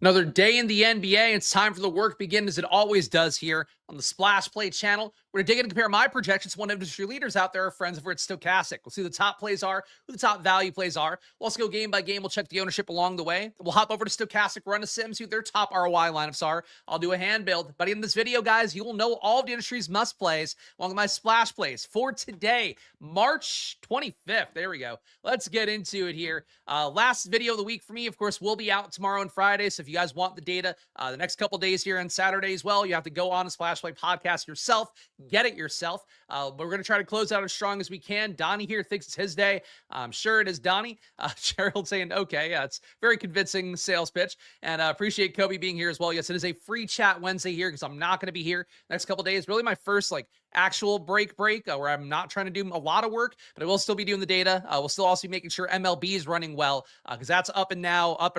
Another day in the NBA. It's time for the work begin as it always does here on the Splash Play channel. We're going to dig in and compare my projections to one of the industry leaders out there, our friends over at Stokastic. We'll see who the top plays are, who the top value plays are. We'll also go game by game. We'll check the ownership along the way. We'll hop over to Stokastic, run a sim, see who their top ROI lineups are. I'll do a hand build. By the end of this video, guys, you will know all of the industry's must plays along with my Splash Plays for today, March 25th. There we go. Let's get into it here. Last video of the week for me, of course, will be out tomorrow and Friday. So if you guys want the data the next couple days here on Saturday as well, you have to go on a Splash Play podcast yourself, get it yourself. But we're going to try to close out as strong as we can. Donnie here thinks it's his day. I'm sure it is Donnie. Cheryl saying, okay, yeah, it's very convincing sales pitch. And appreciate Kobe being here as well. Yes, it is a free chat Wednesday here because I'm not going to be here next couple days. Really my first actual break where I'm not trying to do a lot of work, but I will still be doing the data. We'll still also be making sure MLB is running well because that's up and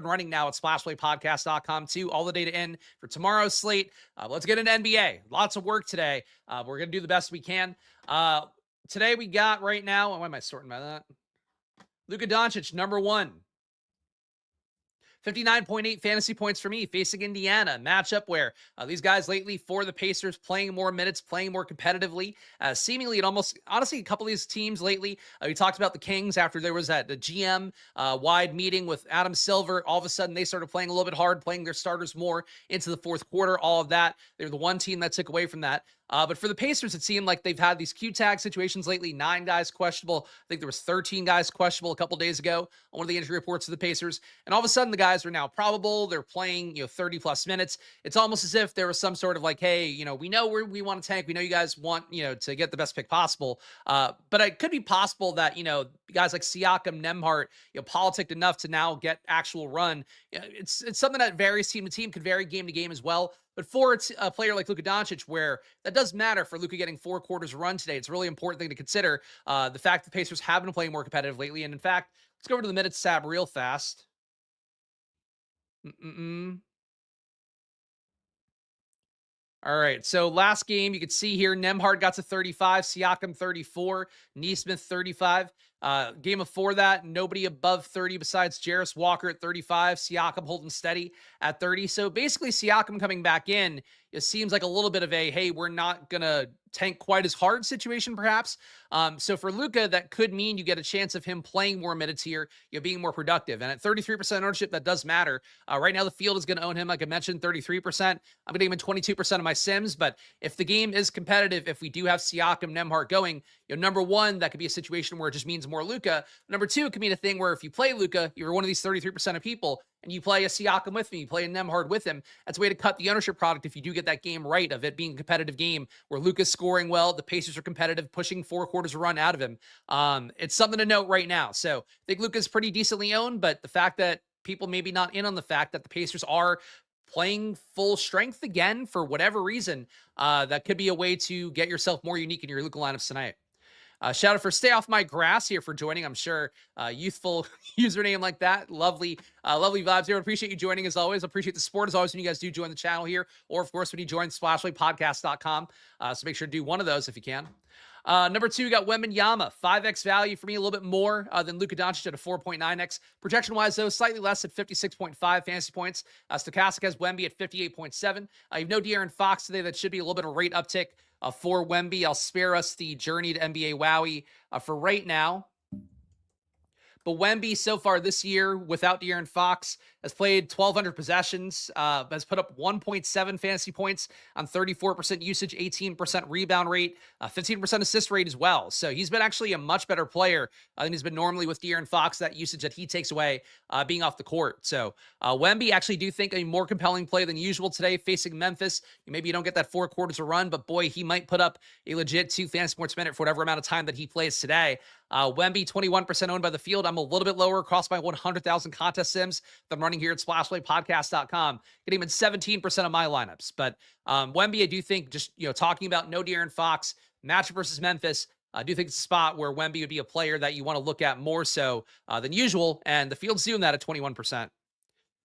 running now at splashplaypodcast.com too. All the data in for tomorrow's slate. Let's get into NBA. Lots of work today. We're going to do the best we can. Today we got right now, why am I sorting by that? Luka Doncic, number 1. 59.8 fantasy points for me, facing Indiana. Matchup where these guys lately for the Pacers playing more minutes, playing more competitively. Seemingly, it honestly, a couple of these teams lately, we talked about the Kings after there was the GM wide meeting with Adam Silver. All of a sudden, they started playing a little bit hard, playing their starters more into the fourth quarter. All of that. They're the one team that took away from that. But for the Pacers, it seemed like they've had these Q-tag situations lately. 9 guys questionable. I think there was 13 guys questionable a couple days ago on one of the injury reports of the Pacers. And all of a sudden, the guys are now probable. They're playing, 30-plus minutes. It's almost as if there was some sort of hey, we know we want to tank. We know you guys want, to get the best pick possible. But it could be possible that, guys like Siakam, Nembhard, politicked enough to now get actual run. It's something that varies team to team, could vary game to game as well. But for a player like Luka Doncic, where that does matter for Luka getting 4 quarters run today, it's a really important thing to consider. The fact the Pacers have been playing more competitive lately. And in fact, let's go over to the minutes tab real fast. All right, so last game, you can see here, Nembhard got to 35, Siakam 34, Nesmith 35. Game before that, nobody above 30 besides Jarris Walker at 35, Siakam holding steady at 30. So basically, Siakam coming back in, it seems like a little bit of a, hey, we're not going to tank quite as hard situation, perhaps. So for Luka, that could mean you get a chance of him playing more minutes here, being more productive. And at 33% ownership, that does matter. Right now, the field is going to own him, like I mentioned, 33%. I'm going to give him 22% of my sims. But if the game is competitive, if we do have Siakam, Nembhard going, number 1, that could be a situation where it just means more Luka. Number 2, it could mean a thing where if you play Luka, you're one of these 33% of people, and you play a Siakam with me, you play a Nembhard with him, that's a way to cut the ownership product if you do get that game right of it being a competitive game where Luka's scoring well, the Pacers are competitive, pushing 4 quarters of run out of him. It's something to note right now. So I think Luka's pretty decently owned, but the fact that people maybe not in on the fact that the Pacers are playing full strength again for whatever reason, that could be a way to get yourself more unique in your Luka lineups tonight. Shout out for Stay Off My Grass here for joining. I'm sure youthful username like that. Lovely vibes here. Appreciate you joining as always. Appreciate the support as always when you guys do join the channel here, or of course when you join splashplaypodcast.com. So make sure to do one of those if you can. Number 2, we got Wembanyama, 5x value for me, a little bit more than Luka Doncic at a 4.9x. Projection-wise, though, slightly less at 56.5 fantasy points. Stokastic has Wemby at 58.7. You have no De'Aaron Fox today. That should be a little bit of rate uptick for Wemby. I'll spare us the journey to NBA Wowie for right now. But Wemby so far this year, without De'Aaron Fox, has played 1,200 possessions, has put up 1.7 fantasy points on 34% usage, 18% rebound rate, 15% assist rate as well. So he's been actually a much better player than he's been normally with De'Aaron Fox, that usage that he takes away being off the court. So Wemby, actually do think a more compelling play than usual today facing Memphis. Maybe you don't get that 4 quarters of run, but boy, he might put up a legit 2 fantasy points per minute for whatever amount of time that he plays today. Wemby, 21% owned by the field. I'm a little bit lower across my 100,000 contest sims that I'm running here at splashplaypodcast.com, getting him in 17% of my lineups. But Wemby, I do think, just talking about no De'Aaron Fox, matchup versus Memphis, I do think it's a spot where Wemby would be a player that you want to look at more so than usual, and the field's doing that at 21%.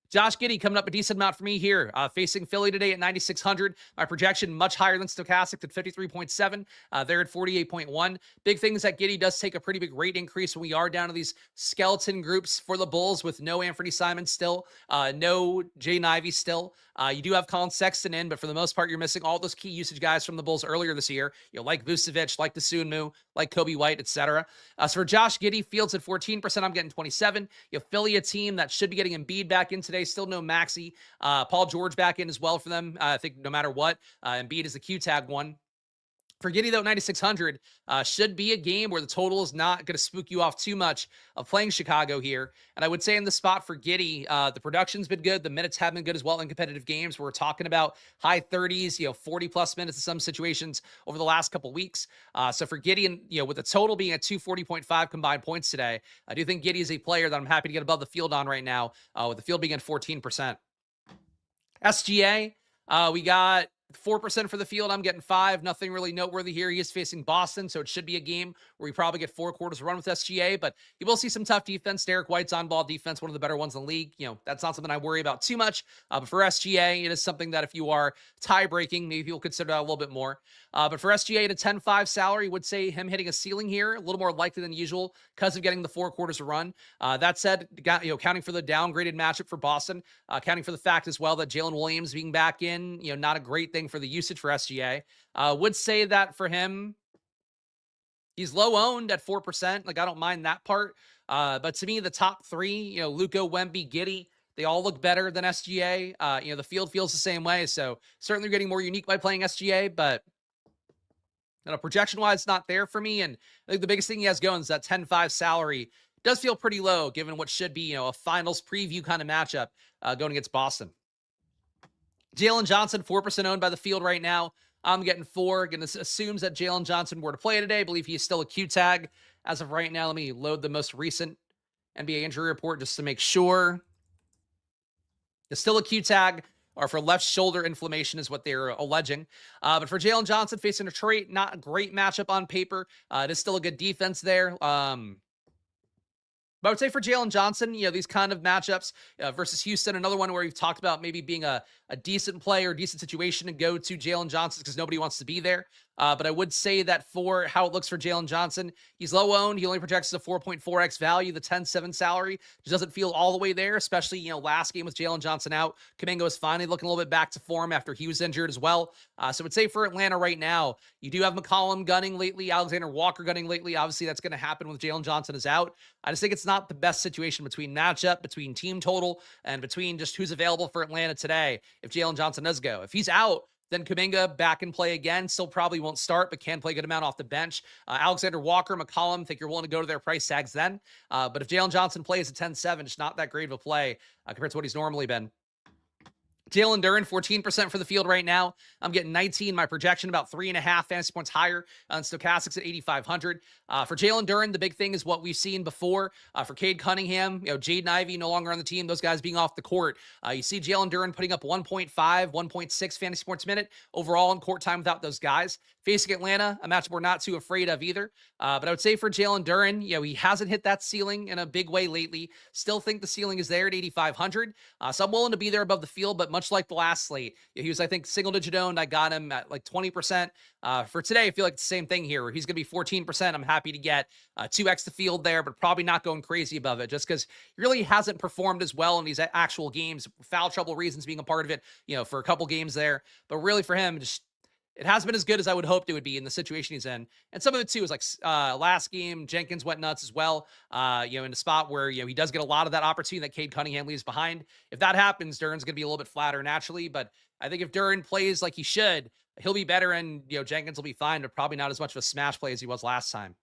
Josh Giddey coming up a decent amount for me here. Facing Philly today at 9,600. My projection much higher than Stokastic at 53.7. They're at 48.1. Big thing is that Giddey does take a pretty big rate increase when we are down to these skeleton groups for the Bulls with no Anthony Simon still, no Jaden Ivey still. You do have Colin Sexton in, but for the most part, you're missing all those key usage guys from the Bulls earlier this year. Like Vucevic, like Dosunmu, like Kobe White, etc. So for Josh Giddey, Fields at 14%, I'm getting 27. Philly, a team that should be getting Embiid back in today. Still no Maxey. Paul George back in as well for them. I think no matter what, Embiid is the Q tag one. For Giddey, though, 9,600 should be a game where the total is not going to spook you off too much of playing Chicago here. And I would say in the spot for Giddey, the production's been good. The minutes have been good as well in competitive games. We're talking about high 30s, 40-plus minutes in some situations over the last couple weeks. So for Giddey, and with the total being at 240.5 combined points today, I do think Giddey is a player that I'm happy to get above the field on right now, with the field being at 14%. SGA, we got 4% for the field. I'm getting 5. Nothing really noteworthy here. He is facing Boston, so it should be a game where we probably get 4 quarters run with SGA, but you will see some tough defense. Derek White's on-ball defense, one of the better ones in the league. That's not something I worry about too much. But for SGA, it is something that if you are tie-breaking, maybe you'll consider that a little bit more. But for SGA at a 10.5 salary, would say him hitting a ceiling here, a little more likely than usual because of getting the 4 quarters of run. That said, counting for the downgraded matchup for Boston, counting for the fact as well that Jalen Williams being back in, not a great thing for the usage for SGA. Would say that for him, he's low owned at 4%. Like, I don't mind that part. But to me, the top 3, Luka, Wemby, Giddey, they all look better than SGA. The field feels the same way. So certainly getting more unique by playing SGA, but projection-wise, it's not there for me. And I think the biggest thing he has going is that 10.5 salary does feel pretty low, given what should be, a finals preview kind of matchup going against Boston. Jalen Johnson, 4% owned by the field right now. I'm getting 4. Again, this assumes that Jalen Johnson were to play today. I believe he is still a Q tag as of right now. Let me load the most recent NBA injury report just to make sure. It's still a Q tag, or for left shoulder inflammation is what they're alleging. But for Jalen Johnson facing Detroit, not a great matchup on paper. It is still a good defense there. But I would say for Jalen Johnson, these kind of matchups versus Houston, another one where we've talked about maybe being a decent play or decent situation to go to Jalen Johnson because nobody wants to be there. But I would say that for how it looks for Jalen Johnson, he's low owned. He only projects a 4.4x value. The 10.7 salary just doesn't feel all the way there, especially, last game with Jalen Johnson out. Kuminga is finally looking a little bit back to form after he was injured as well. So I would say for Atlanta right now, you do have McCollum gunning lately, Alexander Walker gunning lately. Obviously, that's going to happen when Jalen Johnson is out. I just think it's not the best situation between matchup, between team total, and between just who's available for Atlanta today if Jalen Johnson does go. If he's out, then Kuminga back and play again. Still probably won't start, but can play a good amount off the bench. Alexander Walker, McCollum, think you're willing to go to their price tags then. But if Jalen Johnson plays at 10.7, it's not that great of a play compared to what he's normally been. Jalen Duren, 14% for the field right now. I'm getting 19. My projection about 3.5 fantasy points higher on Stokastic's at 8,500. For Jalen Duren, the big thing is what we've seen before. For Cade Cunningham, Jaden Ivey no longer on the team. Those guys being off the court. You see Jalen Duren putting up 1.5, 1.6 fantasy points a minute overall in court time without those guys. Facing Atlanta, a matchup we're not too afraid of either. But I would say for Jalen Duren, he hasn't hit that ceiling in a big way lately. Still think the ceiling is there at 8,500. So I'm willing to be there above the field, but much like the last slate, he was, I think, single-digit owned. I got him at like 20%. For today, I feel like it's the same thing here, where he's going to be 14%. I'm happy to get 2x the field there, but probably not going crazy above it, just because he really hasn't performed as well in these actual games. Foul trouble reasons being a part of it, for a couple games there. But really for him, it hasn't been as good as I would hoped it would be in the situation he's in. And some of it, too, is like last game, Jenkins went nuts as well, in a spot where, he does get a lot of that opportunity that Cade Cunningham leaves behind. If that happens, Duren's going to be a little bit flatter naturally. But I think if Duren plays like he should, he'll be better and, Jenkins will be fine, but probably not as much of a smash play as he was last time.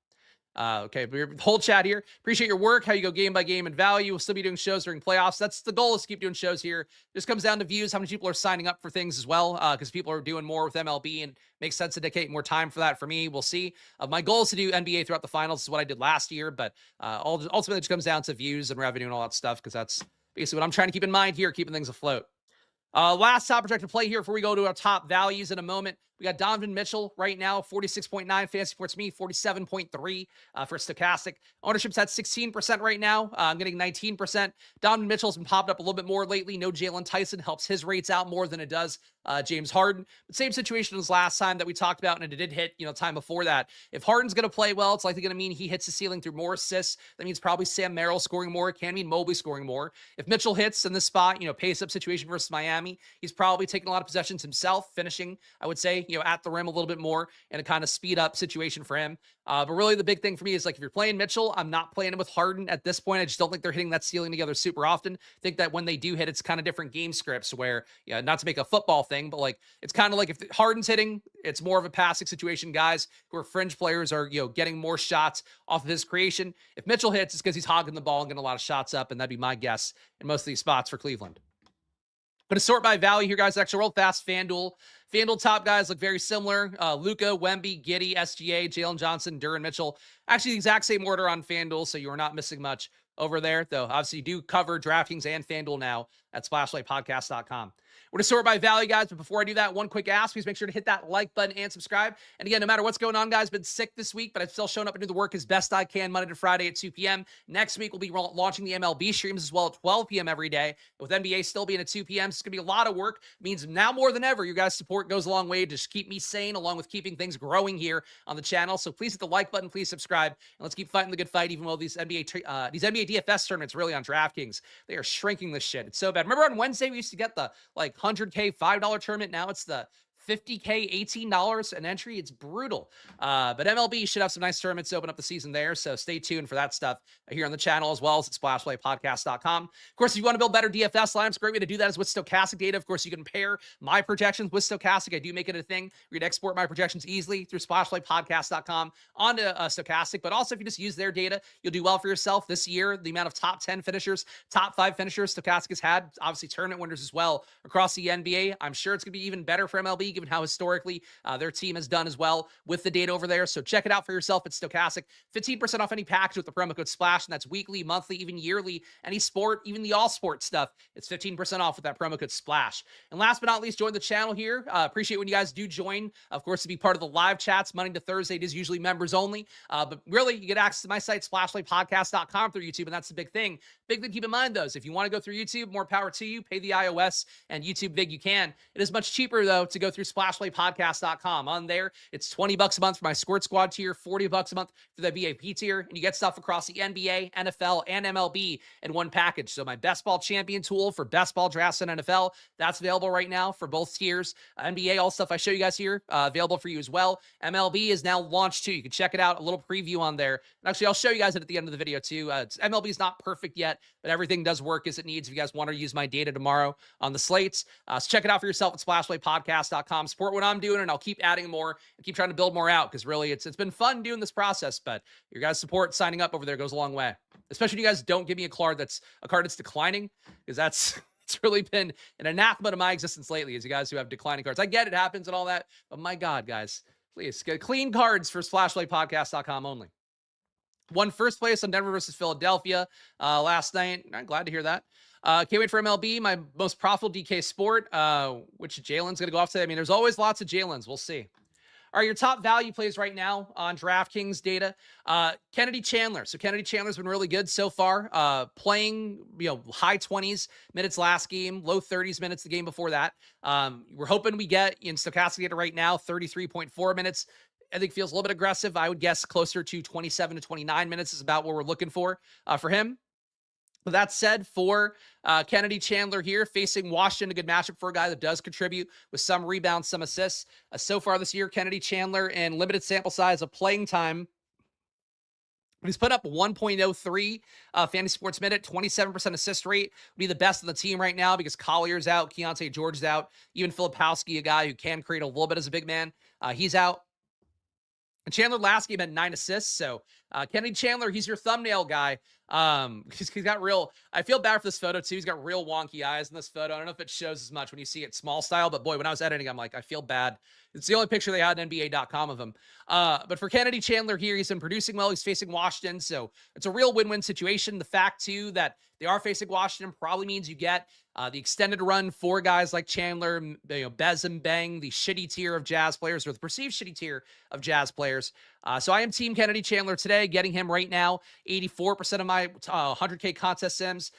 Okay, whole chat here. Appreciate your work. How you go game by game and value. We'll still be doing shows during playoffs. That's the goal, is to keep doing shows here. Just comes down to views, how many people are signing up for things as well, because people are doing more with MLB and makes sense to dedicate more time for that for me. We'll see. My goal is to do NBA throughout the finals. This is what I did last year, but ultimately it just comes down to views and revenue and all that stuff, because that's basically what I'm trying to keep in mind here, keeping things afloat. Last top projected play here before we go to our top values in a moment. We got Donovan Mitchell right now, 46.9. Fantasy Sports Me, 47.3 for Stokastic. Ownership's at 16% right now. I'm getting 19%. Donovan Mitchell's been popped up a little bit more lately. No Jalen Tyson helps his rates out more than it does James Harden. But same situation as last time that we talked about, and it did hit, time before that. If Harden's going to play well, it's likely going to mean he hits the ceiling through more assists. That means probably Sam Merrill scoring more. It can mean Mobley scoring more. If Mitchell hits in this spot, pace up situation versus Miami, he's probably taking a lot of possessions himself, finishing, I would say, at the rim a little bit more and a kind of speed up situation for him. But really the big thing for me is, like, if you're playing Mitchell, I'm not playing him with Harden at this point. I just don't think they're hitting that ceiling together super often. I think that when they do hit, it's kind of different game scripts where, not to make a football thing, but like, it's kind of like if Harden's hitting, it's more of a passing situation. Guys who are fringe players are, getting more shots off of his creation. If Mitchell hits, it's because he's hogging the ball and getting a lot of shots up, and that'd be my guess in most of these spots for Cleveland. Going to sort by value here, guys. Actually, real fast. FanDuel top guys look very similar. Luka, Wemby, Giddey, SGA, Jalen Johnson, Duran Mitchell. Actually, the exact same order on FanDuel, so you are not missing much over there, though. Obviously, you do cover DraftKings and FanDuel now at splashlightpodcast.com. We're going to sort by value, guys, but before I do that, one quick ask. Please make sure to hit that like button and subscribe. And again, no matter what's going on, guys, been sick this week, but I've still shown up and do the work as best I can Monday to Friday at 2 p.m. Next week, we'll be launching the MLB streams as well at 12 p.m. every day. With NBA still being at 2 p.m., it's going to be a lot of work. It means now more than ever, your guys' support goes a long way to just keep me sane, along with keeping things growing here on the channel. So please hit the like button, please subscribe, and let's keep fighting the good fight, even though these NBA DFS tournaments really on DraftKings, they are shrinking this shit. It's so bad. Remember on Wednesday, we used to get the like 100K $5 tournament. Now it's the $50K, $18 an entry. It's brutal. But MLB should have some nice tournaments to open up the season there. So stay tuned for that stuff here on the channel, as well as at splashplaypodcast.com. Of course, if you want to build better DFS lineups, a great way to do that is with Stokastic data. Of course, you can pair my projections with Stokastic. I do make it a thing. You can export my projections easily through splashplaypodcast.com onto Stokastic. But also, if you just use their data, you'll do well for yourself. This year, the amount of top 10 finishers, top 5 finishers Stokastic has had, obviously tournament winners as well across the NBA. I'm sure it's going to be even better for MLB, given how historically their team has done as well with the data over there. So check it out for yourself at Stokastic. 15% off any package with the promo code SPLASH, and that's weekly, monthly, even yearly. Any sport, even the all-sport stuff, it's 15% off with that promo code SPLASH. And last but not least, join the channel here. Appreciate when you guys do join, of course, to be part of the live chats. Monday to Thursday, it is usually members only. But really, you get access to my site, splashlightpodcast.com, through YouTube, and that's the big thing. Big thing to keep in mind, though, is if you want to go through YouTube, more power to you. Pay the iOS and YouTube big you can. It is much cheaper, though, to go through splashplaypodcast.com. On there, it's $20 a month for my Squirt Squad tier, $40 a month for the VIP tier, and you get stuff across the NBA, NFL, and MLB in one package. So my Best Ball Champion tool for best ball drafts in NFL, that's available right now for both tiers. NBA, all stuff I show you guys here, available for you as well. MLB is now launched too. You can check it out, a little preview on there. And actually, I'll show you guys it at the end of the video too. MLB is not perfect yet, but everything does work as it needs if you guys want to use my data tomorrow on the slates. So check it out for yourself at splashplaypodcast.com. Support what I'm doing, and I'll keep adding more and keep trying to build more out, because really it's been fun doing this process, but your guys' support signing up over there goes a long way, especially when you guys don't give me a card that's declining, because that's it's really been an anathema to my existence lately, as you guys who have declining cards. I get it happens and all that, but my God, guys, please get clean cards for splashlightpodcast.com only. Won first place on Denver versus Philadelphia last night. I'm glad to hear that. Can't wait for MLB, my most profitable DK sport, which Jalen's going to go off today. I mean, there's always lots of Jalen's. We'll see. All right, your top value plays right now on DraftKings data. Kennedy Chandler. So Kennedy Chandler's been really good so far. Playing, high 20s minutes last game, low 30s minutes the game before that. We're hoping we get in Stokastic data right now 33.4 minutes. I think feels a little bit aggressive. I would guess closer to 27 to 29 minutes is about what we're looking for him. But that said, for Kennedy Chandler here, facing Washington, a good matchup for a guy that does contribute with some rebounds, some assists. So far this year, Kennedy Chandler, in limited sample size of playing time, he's put up 1.03 fantasy sports minute, 27% assist rate. Would be the best on the team right now because Collier's out, Keontae George's out, even Filipowski, a guy who can create a little bit as a big man, he's out. And Chandler last game had 9 assists. So Kennedy Chandler, he's your thumbnail guy. He's got real, I feel bad for this photo too. He's got real wonky eyes in this photo. I don't know if it shows as much when you see it small style, but boy, when I was editing, I'm like, I feel bad. It's the only picture they had on NBA.com of him. But for Kennedy Chandler here, he's been producing well. He's facing Washington. So it's a real win-win situation. The fact too, that They are facing Washington, probably means you get the extended run for guys like Chandler, Bez and Bang, the shitty tier of Jazz players, or the perceived shitty tier of Jazz players. So I am Team Kennedy Chandler today, getting him right now 84% of my 100K contest sims.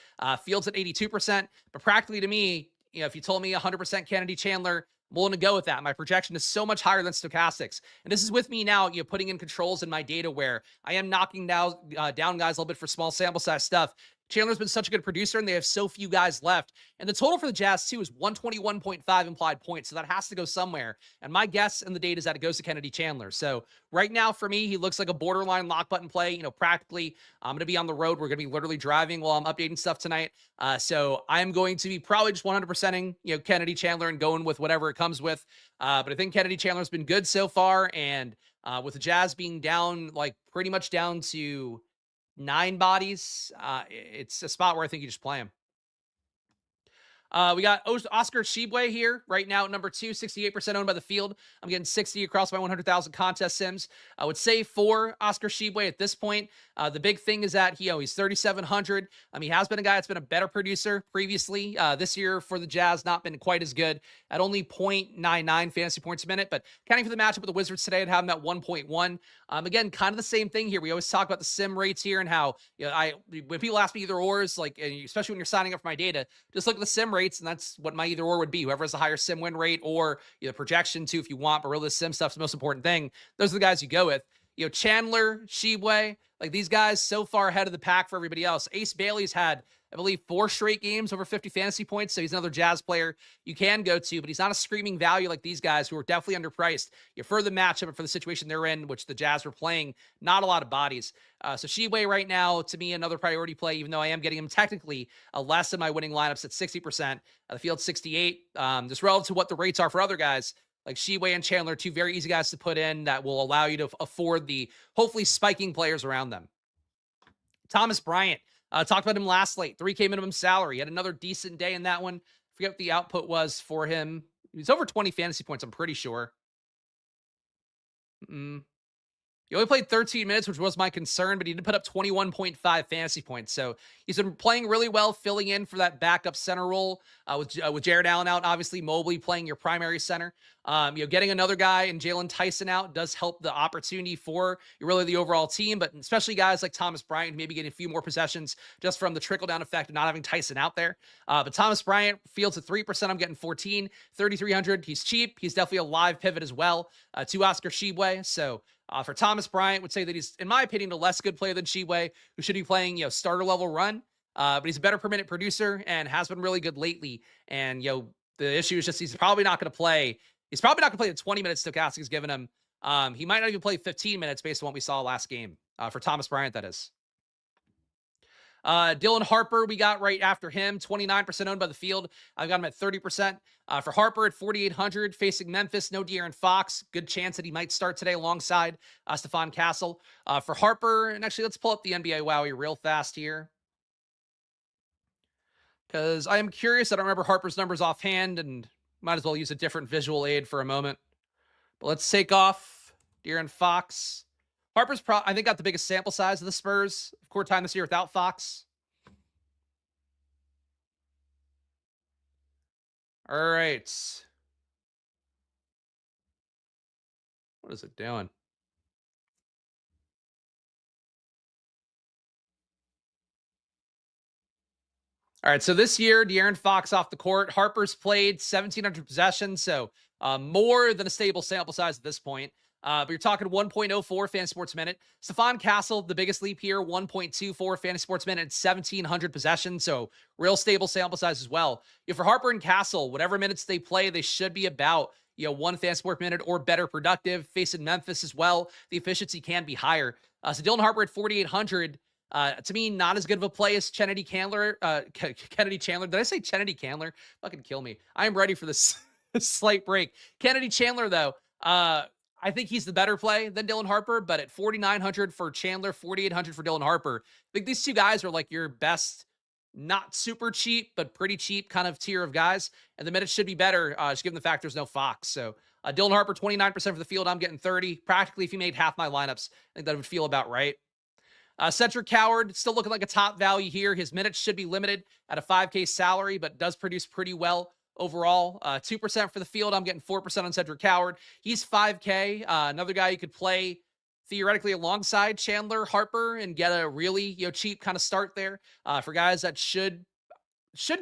Fields at 82%, but practically to me, if you told me 100% Kennedy Chandler, I'm willing to go with that. My projection is so much higher than Stokastics. And this is with me now, putting in controls in my data where I am knocking down guys a little bit for small sample size stuff. Chandler's been such a good producer, and they have so few guys left. And the total for the Jazz, too, is 121.5 implied points. So that has to go somewhere. And my guess in the data is that it goes to Kennedy Chandler. So right now, for me, he looks like a borderline lock button play. Practically, I'm going to be on the road. We're going to be literally driving while I'm updating stuff tonight. So I'm going to be probably just 100%ing, Kennedy Chandler and going with whatever it comes with. But I think Kennedy Chandler's been good so far. And with the Jazz being down, like pretty much down to 9 bodies, it's a spot where I think you just play him. We got Oscar Tshiebwe here right now at number 2, 68% owned by the field. I'm getting 60 across my 100,000 contest sims. I would say for Oscar Tshiebwe at this point, the big thing is that he's 3,700. He has been a guy that's been a better producer previously. This year for the Jazz, not been quite as good at only 0.99 fantasy points a minute, but counting for the matchup with the Wizards today, I'd have him at 1.1. Again, kind of the same thing here. We always talk about the sim rates here and how, when people ask me either ors, like, especially when you're signing up for my data, just look at the sim rates, and that's what my either or would be. Whoever has the higher sim win rate or projection too, if you want, but really the sim stuff's the most important thing. Those are the guys you go with. Chandler, Tshiebwe, like these guys so far ahead of the pack for everybody else. Ace Bailey's had, I believe, 4 straight games over 50 fantasy points. So he's another Jazz player you can go to, but he's not a screaming value like these guys who are definitely underpriced. For the matchup and for the situation they're in, which the Jazz were playing, not a lot of bodies. So Tshiebwe right now, to me, another priority play, even though I am getting him technically less in my winning lineups at 60%. The field 68. Just relative to what the rates are for other guys. Like Tshiebwe and Chandler, 2 very easy guys to put in that will allow you to afford the hopefully spiking players around them. Thomas Bryant, talked about him last slate, 3K minimum salary. He had another decent day in that one. Forget what the output was for him. He was over 20 fantasy points, I'm pretty sure. He only played 13 minutes, which was my concern, but he did put up 21.5 fantasy points. So he's been playing really well, filling in for that backup center role with Jared Allen out. Obviously, Mobley playing your primary center. Getting another guy and Jalen Tyson out does help the opportunity for really the overall team, but especially guys like Thomas Bryant, maybe getting a few more possessions just from the trickle-down effect of not having Tyson out there. But Thomas Bryant fields at 3%. I'm getting 14, 3,300. He's cheap. He's definitely a live pivot as well to Oscar Tshiebwe. So for Thomas Bryant, would say that he's, in my opinion, a less good player than Tshiebwe, who should be playing, starter level run. But he's a better per minute producer and has been really good lately. And, the issue is just he's probably not going to play. He's probably not going to play the 20 minutes Stokastic has given him. He might not even play 15 minutes based on what we saw last game for Thomas Bryant, that is. Dylan Harper, we got right after him, 29% owned by the field. I've got him at 30%. For Harper at 4,800, facing Memphis, no De'Aaron Fox. Good chance that he might start today alongside Stephon Castle. For Harper, and actually, let's pull up the NBA Wowie real fast here, because I am curious. I don't remember Harper's numbers offhand, and might as well use a different visual aid for a moment. But let's take off De'Aaron Fox. Harper's, I think, got the biggest sample size of the Spurs of court time this year without Fox. All right. What is it doing? All right, so this year, De'Aaron Fox off the court. Harper's played 1,700 possessions, so more than a stable sample size at this point. But you're talking 1.04 fantasy sports minute. Stephon Castle, the biggest leap here, 1.24 fantasy sports minute, 1,700 possessions, so real stable sample size as well. For Harper and Castle, whatever minutes they play, they should be about 1 fantasy sport minute or better productive. Facing Memphis as well, the efficiency can be higher. So Dylan Harper at 4,800. To me, not as good of a play as Kennedy Chandler. Kennedy Chandler. Did I say Kennedy Chandler? Fucking kill me. I am ready for this slight break. Kennedy Chandler, though, I think he's the better play than Dylan Harper, but at 4,900 for Chandler, 4,800 for Dylan Harper, I think these two guys are like your best, not super cheap, but pretty cheap kind of tier of guys. And the minutes should be better, just given the fact there's no Fox. So Dylan Harper, 29% for the field. I'm getting 30. Practically, if you made half my lineups, I think that would feel about right. Cedric Coward still looking like a top value here. His minutes should be limited at a 5K salary, but does produce pretty well overall. 2% for the field. I'm getting 4% on Cedric Coward. He's 5K. Another guy you could play theoretically alongside Chandler Harper and get a really cheap kind of start there for guys that should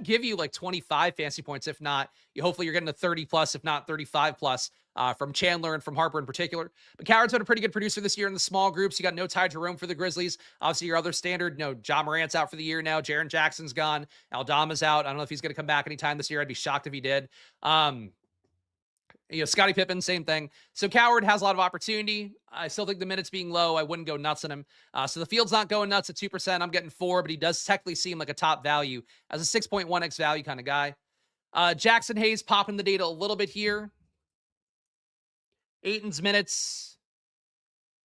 give you like 25 fantasy points. If not, hopefully you're getting a 30 plus, if not 35 plus from Chandler and from Harper in particular. But Coward's been a pretty good producer this year in the small groups. You got no Ty Jerome for the Grizzlies. Obviously, your other standard, Ja Morant's out for the year now. Jaren Jackson's gone. Aldama's out. I don't know if he's going to come back anytime this year. I'd be shocked if he did. Scottie Pippen, same thing. So Coward has a lot of opportunity. I still think the minutes being low, I wouldn't go nuts on him. So the field's not going nuts at 2%. I'm getting 4, but he does technically seem like a top value as a 6.1x value kind of guy. Jackson Hayes popping the data a little bit here. Ayton's minutes,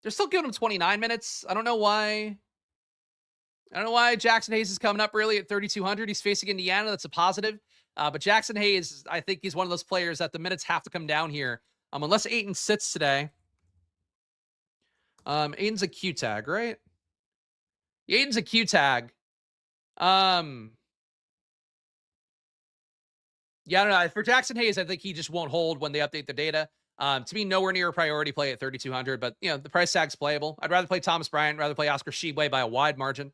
they're still giving him 29 minutes. I don't know why Jackson Hayes is coming up really at 3,200. He's facing Indiana. That's a positive. But Jackson Hayes, I think he's one of those players that the minutes have to come down here. Unless Ayton sits today. Ayton's a Q tag, right? Ayton's a Q tag. Yeah, I don't know. For Jackson Hayes, I think he just won't hold when they update the data. To me, nowhere near a priority play at 3,200, but the price tag's playable. I'd rather play Thomas Bryant, rather play Oscar Tshiebwe by a wide margin.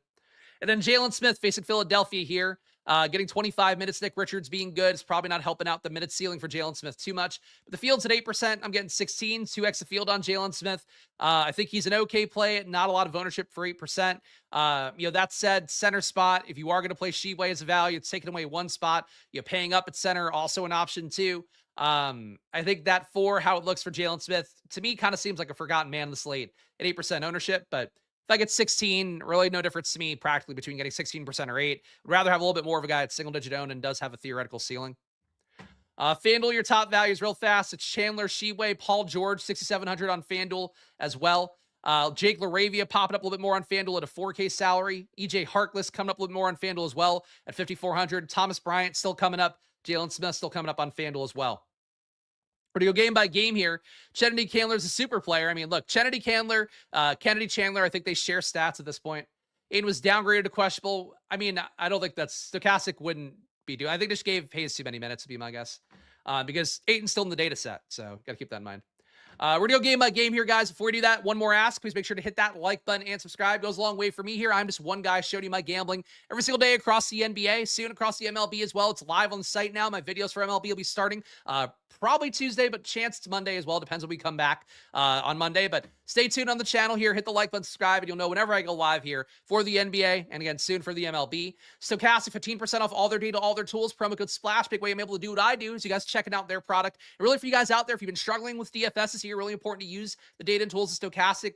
And then Jalen Smith facing Philadelphia here. Getting 25 minutes. Nick Richards being good is probably not helping out the minute ceiling for Jalen Smith too much. But the field's at 8%. I'm getting 16, 2x the field on Jalen Smith. I think he's an okay play. Not a lot of ownership for 8%. That said, center spot, if you are going to play Tshiebwe as a value, it's taking away one spot. Paying up at center, also an option too. I think that for how it looks for Jalen Smith, to me, kind of seems like a forgotten man on the slate at 8% ownership, but if I get 16, really no difference to me practically between getting 16% or 8. I'd rather have a little bit more of a guy at single digit owned and does have a theoretical ceiling. FanDuel, your top values real fast. It's Chandler, Tshiebwe, Paul George, 6,700 on FanDuel as well. Jake LaRavia popping up a little bit more on FanDuel at a 4K salary. EJ Harkless coming up a little bit more on FanDuel as well at 5,400. Thomas Bryant still coming up. Jalen Smith still coming up on FanDuel as well. We're going to go game by game here. Kennedy Chandler's a super player. I mean, look, Kennedy Chandler, I think they share stats at this point. Ayton was downgraded to questionable. I mean, I don't think that's Stokastic wouldn't be doing. I think they just gave Hayes too many minutes to be my guess. Because Ayton's still in the data set. So got to keep that in mind. We're going to go game by game here, guys. Before we do that, one more ask. Please make sure to hit that like button and subscribe. It goes a long way for me here. I'm just one guy showing you my gambling every single day across the NBA, soon across the MLB as well. It's live on the site now. My videos for MLB will be starting probably Tuesday, but chance it's Monday as well. Depends when we come back on Monday. But stay tuned on the channel here. Hit the like button, subscribe, and you'll know whenever I go live here for the NBA and again soon for the MLB. Stokastic, 15% off all their data, all their tools. Promo code SPLASH. Big way I'm able to do what I do is you guys checking out their product. And really for you guys out there, if you've been struggling with DFS this year, really important to use the data and tools of Stokastic.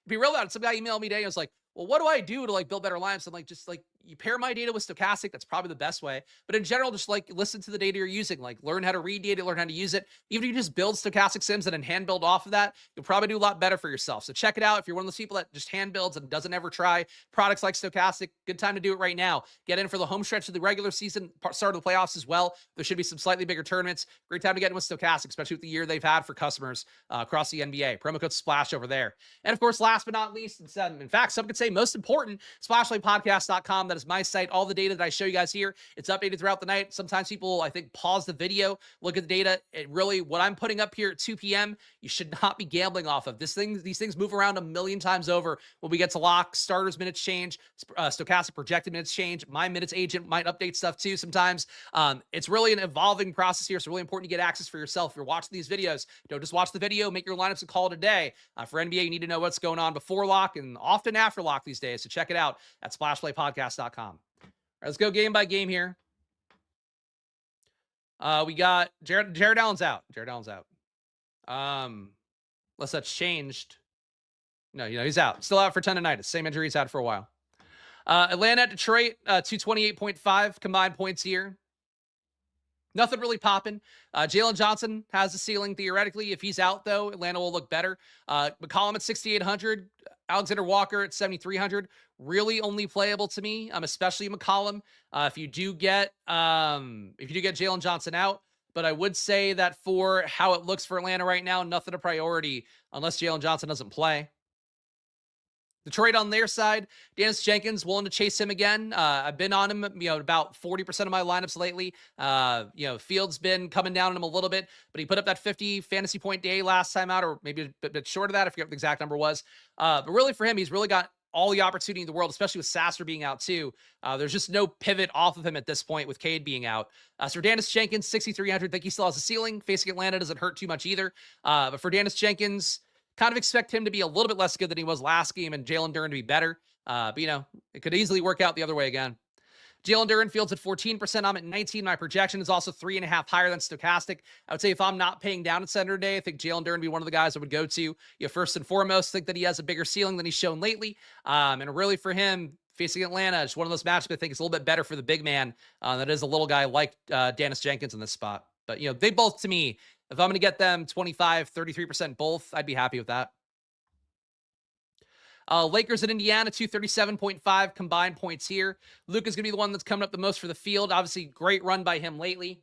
Be real about it. Some guy emailed me today and was like, well, what do I do to build better lineups? I'm like, just you pair my data with Stokastic. That's probably the best way. But in general, just listen to the data you're using, learn how to read data, learn how to use it. Even if you just build Stokastic sims and then hand build off of that, you'll probably do a lot better for yourself. So check it out. If you're one of those people that just hand builds and doesn't ever try products like Stokastic, good time to do it right now. Get in for the home stretch of the regular season, start of the playoffs as well. There should be some slightly bigger tournaments. Great time to get in with Stokastic, especially with the year they've had for customers across the NBA. Promo code SPLASH over there. And of course, last but not least, in fact, some could say most important, SplashLightPodcast.com. That is my site. All the data that I show you guys here, it's updated throughout the night. Sometimes people, I think, pause the video, look at the data. It really, what I'm putting up here at 2 p.m., you should not be gambling off of. These things move around a million times over when we get to lock. Starters minutes change. Stochastic projected minutes change. My minutes agent might update stuff too sometimes. It's really an evolving process here. So really important to get access for yourself. If you're watching these videos, don't just watch the video, make your lineups and call it a day. For NBA, you need to know what's going on before lock and often after lock these days. So check it out at SplashPlayPodcast.com. All right, let's go game by game here. We got Jared Allen's out. Jared Allen's out. Unless that's changed. No, he's out. Still out for tendonitis. Same injury he's had for a while. Atlanta at Detroit, 228.5 combined points here. Nothing really popping. Jalen Johnson has the ceiling theoretically. If he's out, though, Atlanta will look better. McCollum at 6,800. Alexander Walker at 7,300. Really only playable to me, especially McCollum. If you do get Jalen Johnson out, but I would say that for how it looks for Atlanta right now, nothing a priority unless Jalen Johnson doesn't play. Detroit on their side, Dennis Jenkins willing to chase him again. I've been on him, about 40% of my lineups lately. Fields been coming down on him a little bit, but he put up that 50 fantasy point day last time out, or maybe a bit short of that. I forget what the exact number was. But really for him, he's really got all the opportunity in the world, especially with Sasser being out too. There's just no pivot off of him at this point with Cade being out. So for Dennis Jenkins, 6,300, I think he still has a ceiling. Facing Atlanta doesn't hurt too much either. But for Dennis Jenkins, kind of expect him to be a little bit less good than he was last game and Jalen Duren to be better. But it could easily work out the other way again. Jalen Duren Fields at 14%. I'm at 19. My projection is also 3.5 higher than Stokastic. I would say if I'm not paying down at center today, I think Jalen Duren would be one of the guys I would go to. First and foremost, think that he has a bigger ceiling than he's shown lately. And really for him, facing Atlanta, it's one of those matchups I think is a little bit better for the big man that is a little guy like Dennis Jenkins in this spot. But, they both, to me, if I'm going to get them 25, 33% both, I'd be happy with that. Lakers at Indiana, 237.5 combined points here. Luka's going to be the one that's coming up the most for the field. Obviously, great run by him lately.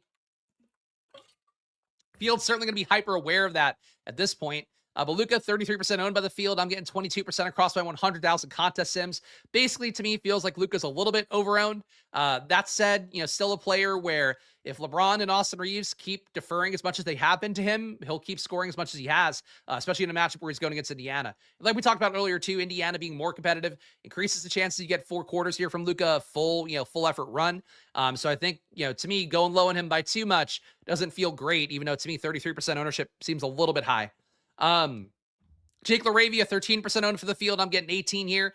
Field's certainly going to be hyper aware of that at this point. But Luka, 33% owned by the field. I'm getting 22% across my 100,000 contest sims. Basically, to me, feels like Luka's a little bit over-owned. That said, still a player where if LeBron and Austin Reeves keep deferring as much as they have been to him, he'll keep scoring as much as he has, especially in a matchup where he's going against Indiana. Like we talked about earlier, too, Indiana being more competitive increases the chances you get 4 quarters here from Luka, full effort run. So I think, to me, going low on him by too much doesn't feel great, even though to me, 33% ownership seems a little bit high. Jake LaRavia, 13% owned for the field. I'm getting 18 here.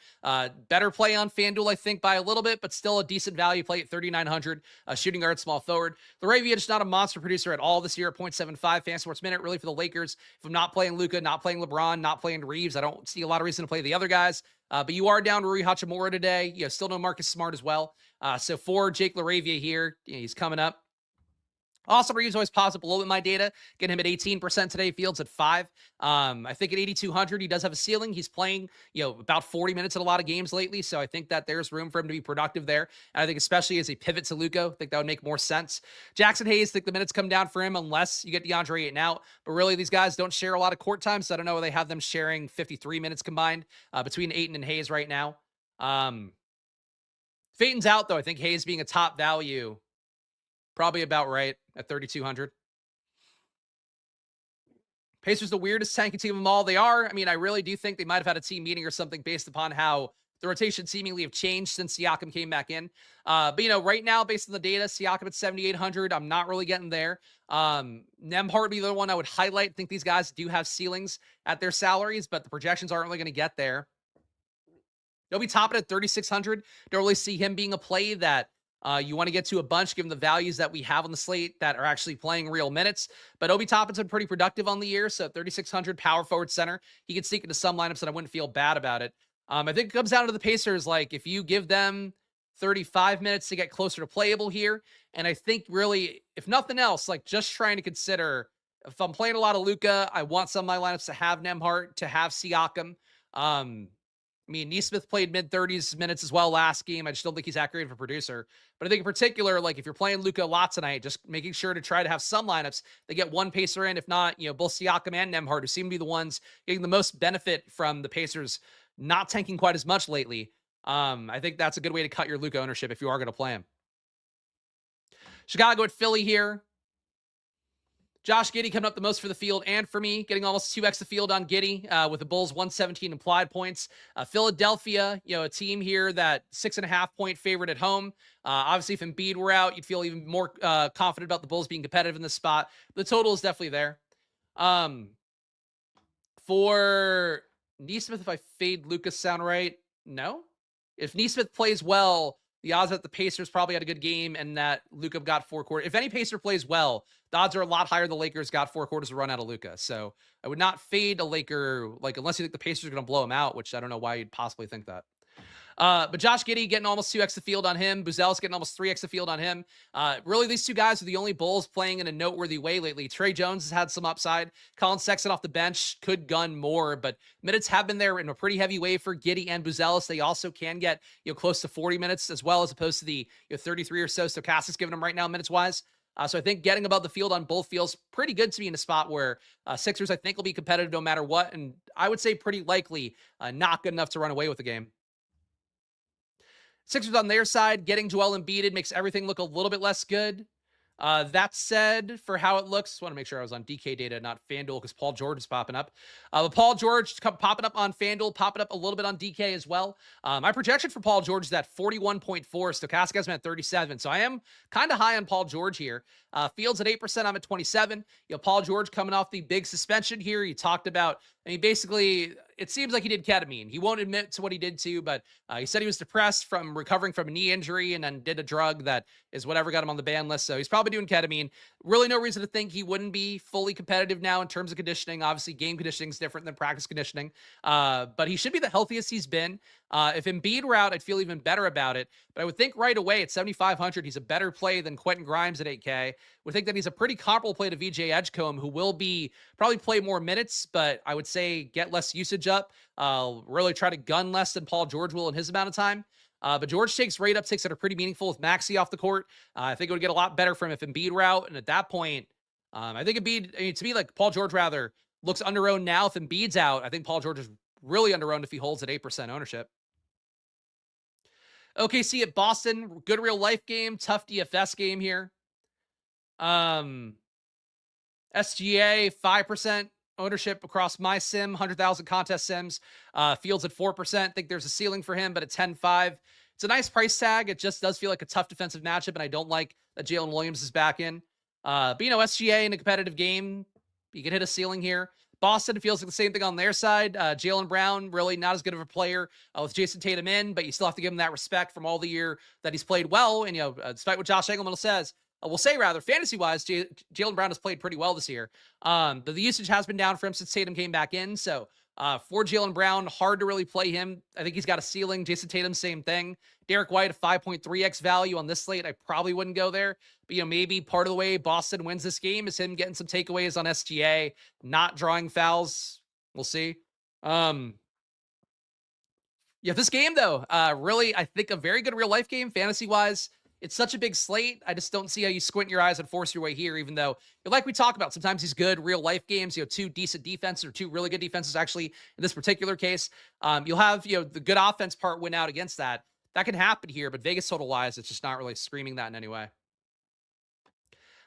Better play on FanDuel, I think, by a little bit, but still a decent value play at 3,900. Shooting guard, small forward. LaRavia just not a monster producer at all this year at 0.75 Fantasy Sports Minute. Really for the Lakers, if I'm not playing Luka, not playing LeBron, not playing Reeves, I don't see a lot of reason to play the other guys. But you are down Rui Hachimura today. Still no Marcus Smart as well. So for Jake LaRavia here, he's coming up. Austin Reeves always pops up a little bit in my data. Get him at 18% today. Fields at 5. I think at 8,200, he does have a ceiling. He's playing, about 40 minutes in a lot of games lately. So I think that there's room for him to be productive there. And I think especially as a pivot to Luka, I think that would make more sense. Jackson Hayes, I think the minutes come down for him unless you get DeAndre Ayton out. But really, these guys don't share a lot of court time. So I don't know where they have them sharing 53 minutes combined between Ayton and Hayes right now. If Ayton's out, though, I think Hayes being a top value, probably about right at 3,200. Pacers, the weirdest tanking team of them all. They are. I mean, I really do think they might have had a team meeting or something based upon how the rotation seemingly have changed since Siakam came back in. But, right now, based on the data, Siakam at 7,800. I'm not really getting there. Nembhard would be the one I would highlight. I think these guys do have ceilings at their salaries, but the projections aren't really going to get there. Obi Toppin at 3,600. Don't really see him being a play that you want to get to a bunch given the values that we have on the slate that are actually playing real minutes. But Obi Toppin's been pretty productive on the year. So 3,600 power forward center. He could sneak into some lineups and I wouldn't feel bad about it. I think it comes down to the Pacers. Like if you give them 35 minutes to get closer to playable here. And I think really, if nothing else, like just trying to consider if I'm playing a lot of Luka, I want some of my lineups to have Nembhard, to have Siakam. I mean, Nesmith played mid-30s minutes as well last game. I just don't think he's that great of a producer. But I think in particular, like if you're playing Luka a lot tonight, just making sure to try to have some lineups that get one Pacer in. If not, both Siakam and Nembhard, who seem to be the ones getting the most benefit from the Pacers not tanking quite as much lately. I think that's a good way to cut your Luka ownership if you are going to play him. Chicago at Philly here. Josh Giddey coming up the most for the field and for me, getting almost 2x the field on Giddey with the Bulls 117 implied points. Philadelphia, a team here that 6.5 point favorite at home. Obviously, if Embiid were out, you'd feel even more confident about the Bulls being competitive in this spot. The total is definitely there. For Nesmith, if I fade Lucas sound right, no. If Nesmith plays well, the odds that the Pacers probably had a good game and that Luka got 4 quarters. If any Pacer plays well, the odds are a lot higher the Lakers got 4 quarters to run out of Luka. So I would not fade a Laker, unless you think the Pacers are going to blow him out, which I don't know why you'd possibly think that. But Josh Giddey getting almost 2x the field on him. Buzel's getting almost 3x the field on him. Really, these two guys are the only Bulls playing in a noteworthy way lately. Trey Jones has had some upside. Colin Sexton off the bench could gun more, but minutes have been there in a pretty heavy way for Giddey and Buzelis. They also can get close to 40 minutes as well, as opposed to the 33 or so Stokastic's giving them right now minutes-wise. So I think getting above the field on both feels pretty good to me in a spot where Sixers, I think, will be competitive no matter what. And I would say pretty likely not good enough to run away with the game. Sixers on their side, getting Joel Embiid makes everything look a little bit less good. That said, for how it looks, want to make sure I was on DK data, not FanDuel, because Paul George is popping up. But Paul George popping up on FanDuel, popping up a little bit on DK as well. My projection for Paul George is at 41.4. Stokastic has him at 37. So I am kind of high on Paul George here. Fields at 8%. I'm at 27. Paul George coming off the big suspension here. He talked about, basically, it seems like he did ketamine. He won't admit to what he did to, but he said he was depressed from recovering from a knee injury and then did a drug that is whatever got him on the ban list. So he's probably doing ketamine. Really no reason to think he wouldn't be fully competitive now in terms of conditioning. Obviously, game conditioning is different than practice conditioning, but he should be the healthiest he's been. If Embiid were out, I'd feel even better about it. But I would think right away at 7,500, he's a better play than Quentin Grimes at 8K. Would think that he's a pretty comparable play to VJ Edgecombe, who will be probably play more minutes, but I would say get less usage up. Really try to gun less than Paul George will in his amount of time. But George takes rate upticks that are pretty meaningful with Maxey off the court. I think it would get a lot better from if Embiid were out. And at that point, I think Embiid, to me, like Paul George rather looks under-owned now. If Embiid's out, I think Paul George is really under-owned if he holds at 8% ownership. OKC at Boston, good real life game, tough DFS game here. SGA, 5% ownership across my sim, 100,000 contest sims. Fields at 4%. Think there's a ceiling for him, but at 10.5. It's a nice price tag. It just does feel like a tough defensive matchup, and I don't like that Jalen Williams is back in. But, SGA in a competitive game, you can hit a ceiling here. Boston feels like the same thing on their side. Jaylen Brown, really not as good of a player with Jason Tatum in, but you still have to give him that respect from all the year that he's played well. And, despite what Josh Engelman says, we'll say rather, fantasy-wise, Jaylen Brown has played pretty well this year. But the usage has been down for him since Tatum came back in. So for Jaylen Brown, hard to really play him. I think he's got a ceiling. Jason Tatum, same thing. Derek White, a 5.3x value on this slate. I probably wouldn't go there. But, maybe part of the way Boston wins this game is him getting some takeaways on SGA, not drawing fouls. We'll see. This game, though, really, I think a very good real-life game, fantasy-wise. It's such a big slate. I just don't see how you squint your eyes and force your way here, even though, like we talk about, sometimes these good real-life games, two decent defenses or two really good defenses, actually, in this particular case. You'll have, the good offense part win out against that. That can happen here, but Vegas total-wise, it's just not really screaming that in any way.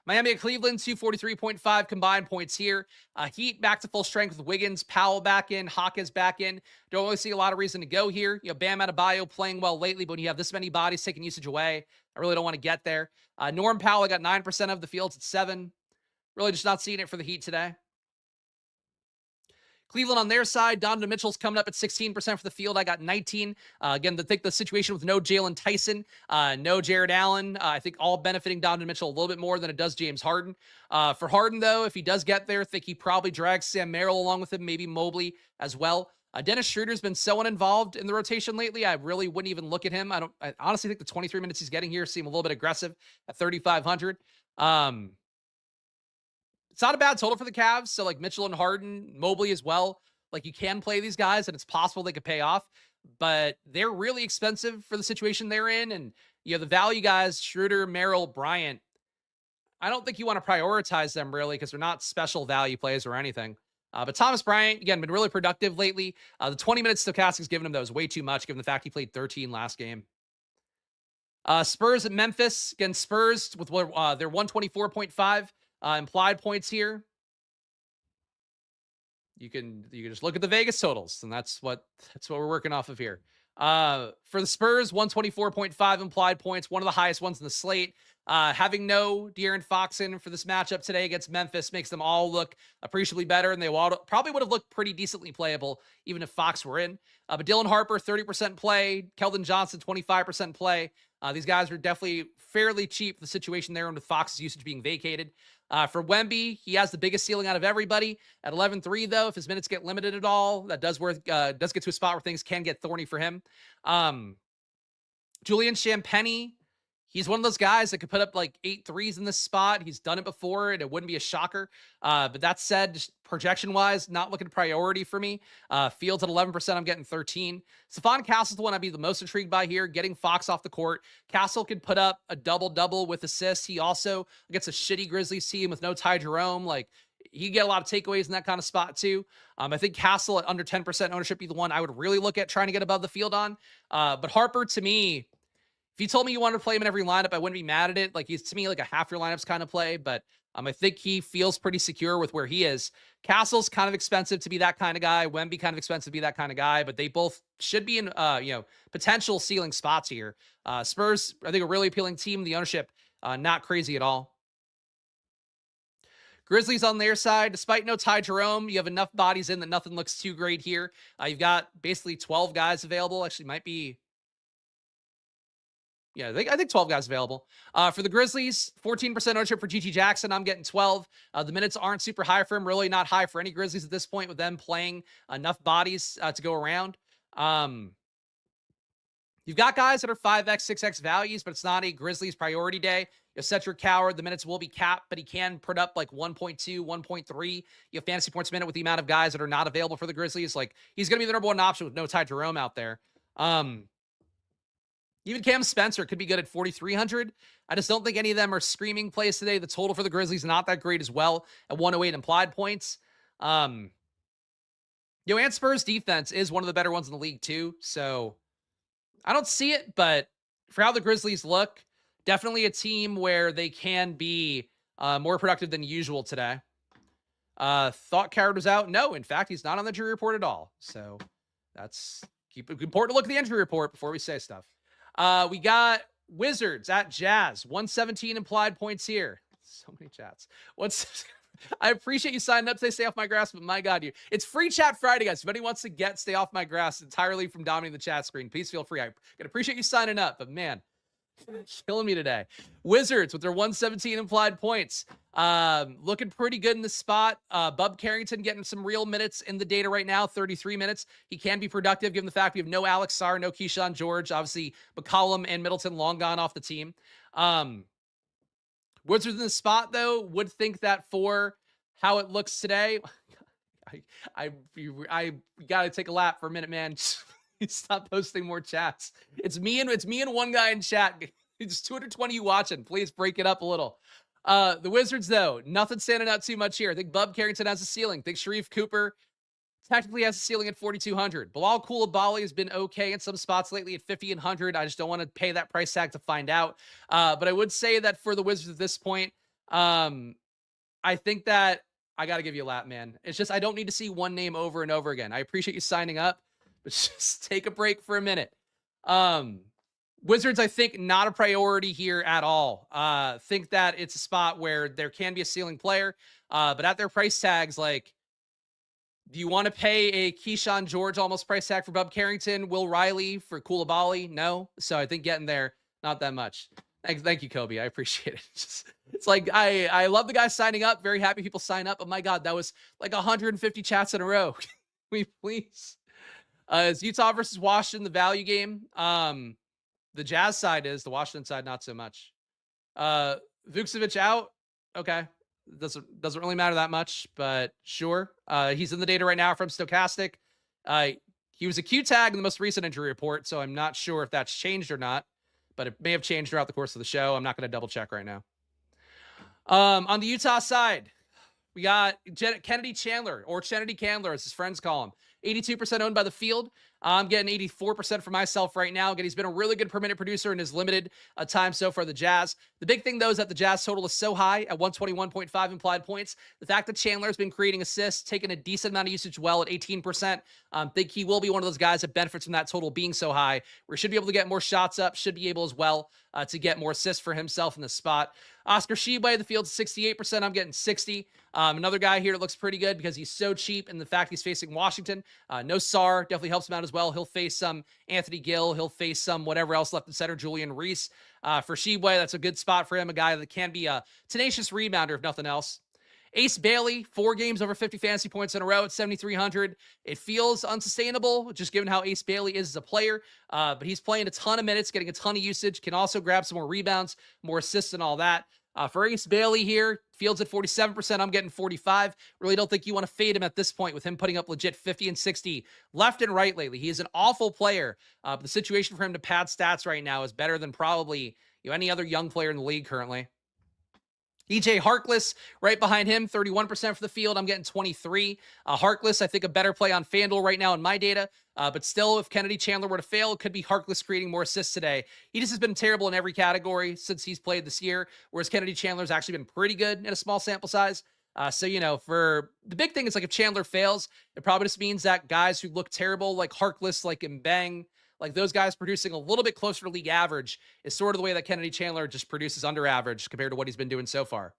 Miami at Cleveland, 243.5 combined points here. Heat back to full strength with Wiggins, Powell back in, Hawkins back in. Don't really see a lot of reason to go here. Bam Adebayo playing well lately, but when you have this many bodies taking usage away, I really don't want to get there. Norm Powell, I got 9% of the Fields at 7. Really just not seeing it for the Heat today. Cleveland on their side, Donovan Mitchell's coming up at 16% for the field. I got 19. Again, I think the situation with no Jalen Tyson, no Jared Allen, I think all benefiting Donovan Mitchell a little bit more than it does James Harden. For Harden, though, if he does get there, I think he probably drags Sam Merrill along with him, maybe Mobley as well. Dennis Schroeder's been so uninvolved in the rotation lately, I really wouldn't even look at him. I honestly think the 23 minutes he's getting here seem a little bit aggressive at 3,500. It's not a bad total for the Cavs. So like Mitchell and Harden, Mobley as well. Like you can play these guys and it's possible they could pay off, but they're really expensive for the situation they're in. And the value guys, Schroeder, Merrill, Bryant, I don't think you want to prioritize them really because they're not special value plays or anything. But Thomas Bryant, again, been really productive lately. The 20 minutes Stokastic's given him, though, is way too much given the fact he played 13 last game. Spurs at Memphis. Again, Spurs with their 124.5 implied points here. You can just look at the Vegas totals, and that's what we're working off of here. For the Spurs, 124.5 implied points, one of the highest ones in the slate. Having no De'Aaron Fox in for this matchup today against Memphis makes them all look appreciably better, and they probably would have looked pretty decently playable even if Fox were in. But Dylan Harper, 30% play. Keldon Johnson, 25% play. These guys are definitely fairly cheap for the situation they're in with Fox's usage being vacated. For Wemby, he has the biggest ceiling out of everybody at 11.3, though. If his minutes get limited at all, that does get to a spot where things can get thorny for him. Julian Champagnie, He's one of those guys that could put up like 8 threes in this spot. He's done it before, and it wouldn't be a shocker. But that said, just projection wise, not looking priority for me. Fields at 11%, I'm getting 13. Stephon Castle's the one I'd be the most intrigued by here, getting Fox off the court. Castle could put up a double-double with assists. He also gets a shitty Grizzlies team with no Ty Jerome. Like, he get a lot of takeaways in that kind of spot too. I think Castle at under 10% ownership be the one I would really look at trying to get above the field on. But Harper, to me, if you told me you wanted to play him in every lineup, I wouldn't be mad at it. Like, he's to me like a half your lineups kind of play, but I think he feels pretty secure with where he is. Castle's kind of expensive to be that kind of guy. Wemby kind of expensive to be that kind of guy, but they both should be in potential ceiling spots here. Spurs, I think, a really appealing team. The ownership, not crazy at all. Grizzlies on their side, despite no Ty Jerome, you have enough bodies in that nothing looks too great here. You've got basically 12 guys available. Actually, might be. Yeah, I think 12 guys available. For the Grizzlies, 14% ownership for GG Jackson. I'm getting 12. The minutes aren't super high for him, really not high for any Grizzlies at this point with them playing enough bodies to go around. You've got guys that are 5x, 6x values, but it's not a Grizzlies priority day. You have Cedric Coward. The minutes will be capped, but he can put up like 1.2, 1.3. You have fantasy points a minute with the amount of guys that are not available for the Grizzlies. Like, he's going to be the number one option with no Ty Jerome out there. Even Cam Spencer could be good at 4,300. I just don't think any of them are screaming plays today. The total for the Grizzlies not that great as well at 108 implied points. And Spurs defense is one of the better ones in the league too. So I don't see it, but for how the Grizzlies look, definitely a team where they can be more productive than usual today. Thought Coward was out. No, in fact, he's not on the injury report at all. So that's important to look at the injury report before we say stuff. We got Wizards at Jazz, 117 implied points here. So many chats. I appreciate you signing up today. Stay off my grass, but my God, it's free chat Friday, guys. If anybody wants to stay off my grass entirely from dominating the chat screen, please feel free. I appreciate you signing up, but man, killing me today. Wizards with their 117 implied points. Looking pretty good in this spot. Bub Carrington getting some real minutes in the data right now, 33 minutes. He can be productive given the fact we have no Alex Sarr, no Keyshawn George. Obviously, McCollum and Middleton long gone off the team. Wizards in the spot, though, would think that for how it looks today, I gotta take a lap for a minute, man. Stop posting more chats. It's me and one guy in chat. It's 220 you watching. Please break it up a little. The Wizards, though, nothing standing out too much here. I think Bub Carrington has a ceiling. I think Sharif Cooper technically has a ceiling at 4,200. Bilal Coulibaly has been okay in some spots lately at 5,100. I just don't want to pay that price tag to find out. But I would say that for the Wizards at this point, I think that I got to give you a lap, man. It's just I don't need to see one name over and over again. I appreciate you signing up, but just take a break for a minute. Wizards, I think, not a priority here at all. Think that it's a spot where there can be a ceiling player, but at their price tags, like, do you want to pay a Keyshawn George almost price tag for Bub Carrington, Will Riley for Coulibaly? No. So I think getting there, not that much. Thank you, Kobe. I appreciate it. It's like, I love the guys signing up. Very happy people sign up. Oh my God, that was like 150 chats in a row. Can we please? It's Utah versus Washington, the value game. The Jazz side is, the Washington side, not so much. Vucevic out. Okay. Doesn't really matter that much, but sure. He's in the data right now from Stokastic. He was a Q tag in the most recent injury report, so I'm not sure if that's changed or not, but it may have changed throughout the course of the show. I'm not going to double check right now. On the Utah side, we got Kennedy Chandler, or Kennedy Candler, as his friends call him. 82% owned by the field. I'm getting 84% for myself right now. Again, he's been a really good per minute producer in his limited time so far, the Jazz. The big thing, though, is that the Jazz total is so high at 121.5 implied points. The fact that Chandler's been creating assists, taking a decent amount of usage well at 18%, think he will be one of those guys that benefits from that total being so high, where he should be able to get more shots up, should be able as well to get more assists for himself in this spot. Oscar Tshiebwe, the field's 68%. I'm getting 60. Another guy here that looks pretty good because he's so cheap, and the fact he's facing Washington. No Sarr definitely helps him out as well. He'll face some Anthony Gill. He'll face some whatever else left in center, Julian Reese. For Tshiebwe, that's a good spot for him, a guy that can be a tenacious rebounder, if nothing else. Ace Bailey, 4 games over 50 fantasy points in a row at 7,300. It feels unsustainable, just given how Ace Bailey is as a player. But he's playing a ton of minutes, getting a ton of usage, can also grab some more rebounds, more assists, and all that. For Ace Bailey here, Fields at 47%. I'm getting 45. Really don't think you want to fade him at this point with him putting up legit 50 and 60 left and right lately. He is an awful player. But the situation for him to pad stats right now is better than probably any other young player in the league currently. EJ Harkless right behind him, 31% for the field. I'm getting 23. Harkless, I think a better play on FanDuel right now in my data. But still, if Kennedy Chandler were to fail, it could be Harkless creating more assists today. He just has been terrible in every category since he's played this year, whereas Kennedy Chandler's actually been pretty good in a small sample size. So, for the big thing is like if Chandler fails, it probably just means that guys who look terrible, like Harkless, like Mbang, like those guys producing a little bit closer to league average is sort of the way that Kennedy Chandler just produces under average compared to what he's been doing so far.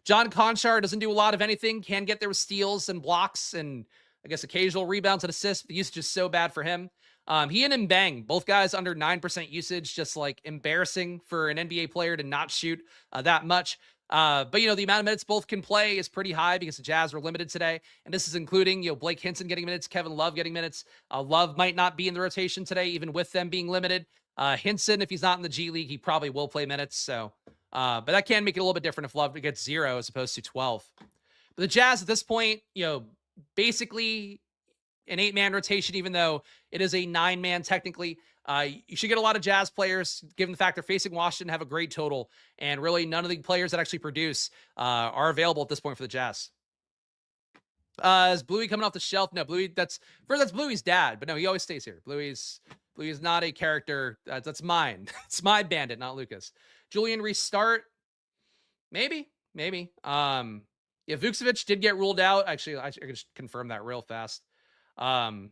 John Conchar doesn't do a lot of anything, can get there with steals and blocks and I guess occasional rebounds and assists. The usage is so bad for him. He and Mbang, both guys under 9% usage, just like embarrassing for an NBA player to not shoot that much. But the amount of minutes both can play is pretty high because the Jazz were limited today. And this is including, Blake Hinson getting minutes, Kevin Love getting minutes. Love might not be in the rotation today, even with them being limited. Hinson, if he's not in the G League, he probably will play minutes. So, but that can make it a little bit different if Love gets 0 as opposed to 12. But the Jazz at this point, basically an 8-man rotation, even though it is a 9-man technically. You should get a lot of Jazz players, given the fact they're facing Washington, have a great total, and really none of the players that actually produce are available at this point for the Jazz. Is Bluey coming off the shelf? No, Bluey, that's Bluey's dad, but no, he always stays here. Bluey's not a character. That's mine. It's my bandit, not Lucas. Julian restart. Maybe. Yeah, Vucevic did get ruled out. Actually, I can just confirm that real fast. Because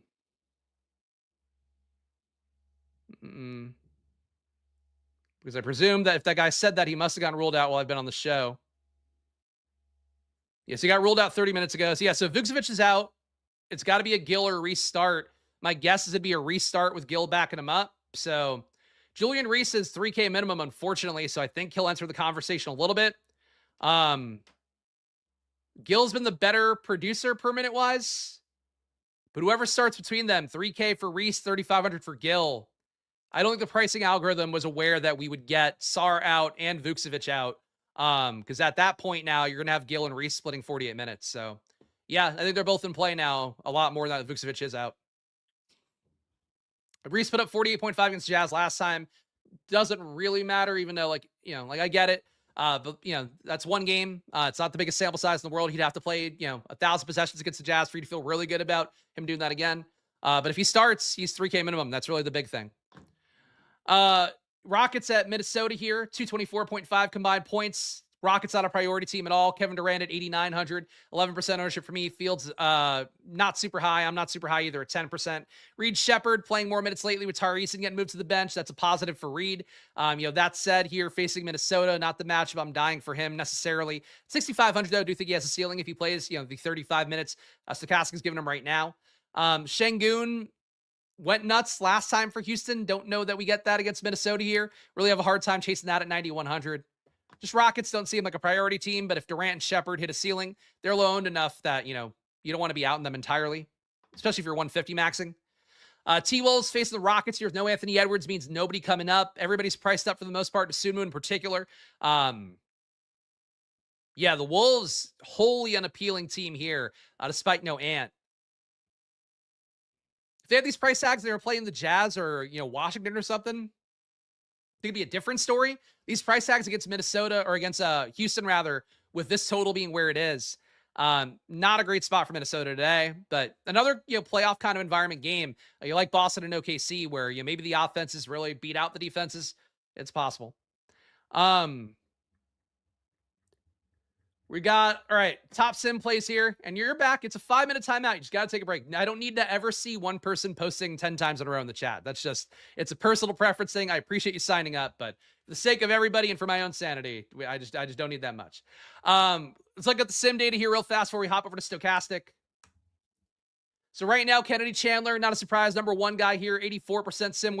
I presume that if that guy said that, he must have gotten ruled out while I've been on the show. Yes, he got ruled out 30 minutes ago. So yeah, so Vucevic is out. It's got to be a Gill or a restart. My guess is it'd be a restart with Gill backing him up. So Julian Reese is 3K minimum, unfortunately. So I think he'll enter the conversation a little bit. Gill's been the better producer per minute wise. But whoever starts between them, 3K for Reese, 3,500 for Gill. I don't think the pricing algorithm was aware that we would get Sar out and Vucevic out. Because at that point now, you're going to have Gill and Reese splitting 48 minutes. So, yeah, I think they're both in play now a lot more now that Vucevic is out. Reese put up 48.5 against Jazz last time. Doesn't really matter, even though, I get it. But, that's one game. It's not the biggest sample size in the world. He'd have to play, 1,000 possessions against the Jazz for you to feel really good about him doing that again. But if he starts, he's 3K minimum. That's really the big thing. Rockets at Minnesota here, 224.5 combined points. Rockets not a priority team at all. Kevin Durant at 8,900, 11% ownership for me. Fields, not super high. I'm not super high either at 10%. Reed Shepherd playing more minutes lately with Tyrese and getting moved to the bench. That's a positive for Reed. That said, here facing Minnesota, not the matchup I'm dying for him necessarily. 6,500 though, I do think he has a ceiling if he plays, the 35 minutes Stokastic is giving him right now. Şengün went nuts last time for Houston. Don't know that we get that against Minnesota here. Really have a hard time chasing that at 9,100. Just Rockets don't seem like a priority team, but if Durant and Shepherd hit a ceiling, they're low owned enough that, you don't want to be out in them entirely, especially if you're 150 maxing. T-Wolves facing the Rockets here with no Anthony Edwards means nobody coming up. Everybody's priced up for the most part, Sumu in particular. Yeah, the Wolves, wholly unappealing team here, despite no Ant. If they had these price tags, they were playing the Jazz or, Washington or something, I think it'd be a different story. These price tags against Minnesota or against Houston, rather, with this total being where it is, not a great spot for Minnesota today, but another, playoff kind of environment game. You like Boston and OKC where, maybe the offenses really beat out the defenses. It's possible. We got, all right, top sim plays here, and you're back. It's a 5-minute timeout. You just got to take a break. I don't need to ever see one person posting 10 times in a row in the chat. That's just, it's a personal preference thing. I appreciate you signing up, but for the sake of everybody and for my own sanity, I just don't need that much. Let's look at the sim data here real fast before we hop over to Stokastic. So right now, Kennedy Chandler, not a surprise, number one guy here, 84% sim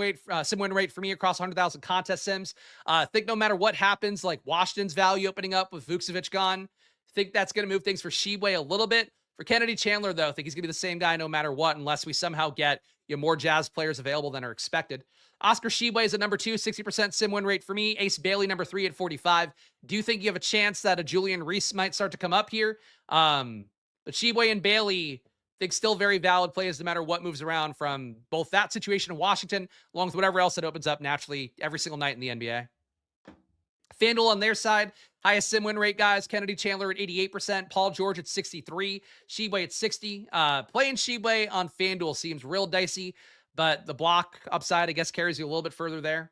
win rate for me across 100,000 contest sims. I think no matter what happens, like Washington's value opening up with Vucevic gone, Think that's going to move things for Shibwe a little bit. For Kennedy Chandler, though, I think he's going to be the same guy no matter what, unless we somehow get more Jazz players available than are expected. Oscar Shibwe is at number 2, 60% sim win rate for me. Ace Bailey, number 3 at 45. Do you think you have a chance that a Julian Reese might start to come up here? But Shibwe and Bailey, I think still very valid plays no matter what moves around from both that situation in Washington, along with whatever else that opens up naturally every single night in the NBA. FanDuel on their side, highest sim win rate, guys. Kennedy Chandler at 88%, Paul George at 63, Shibwe at 60. Playing Shibwe on FanDuel seems real dicey, but the block upside, I guess, carries you a little bit further there.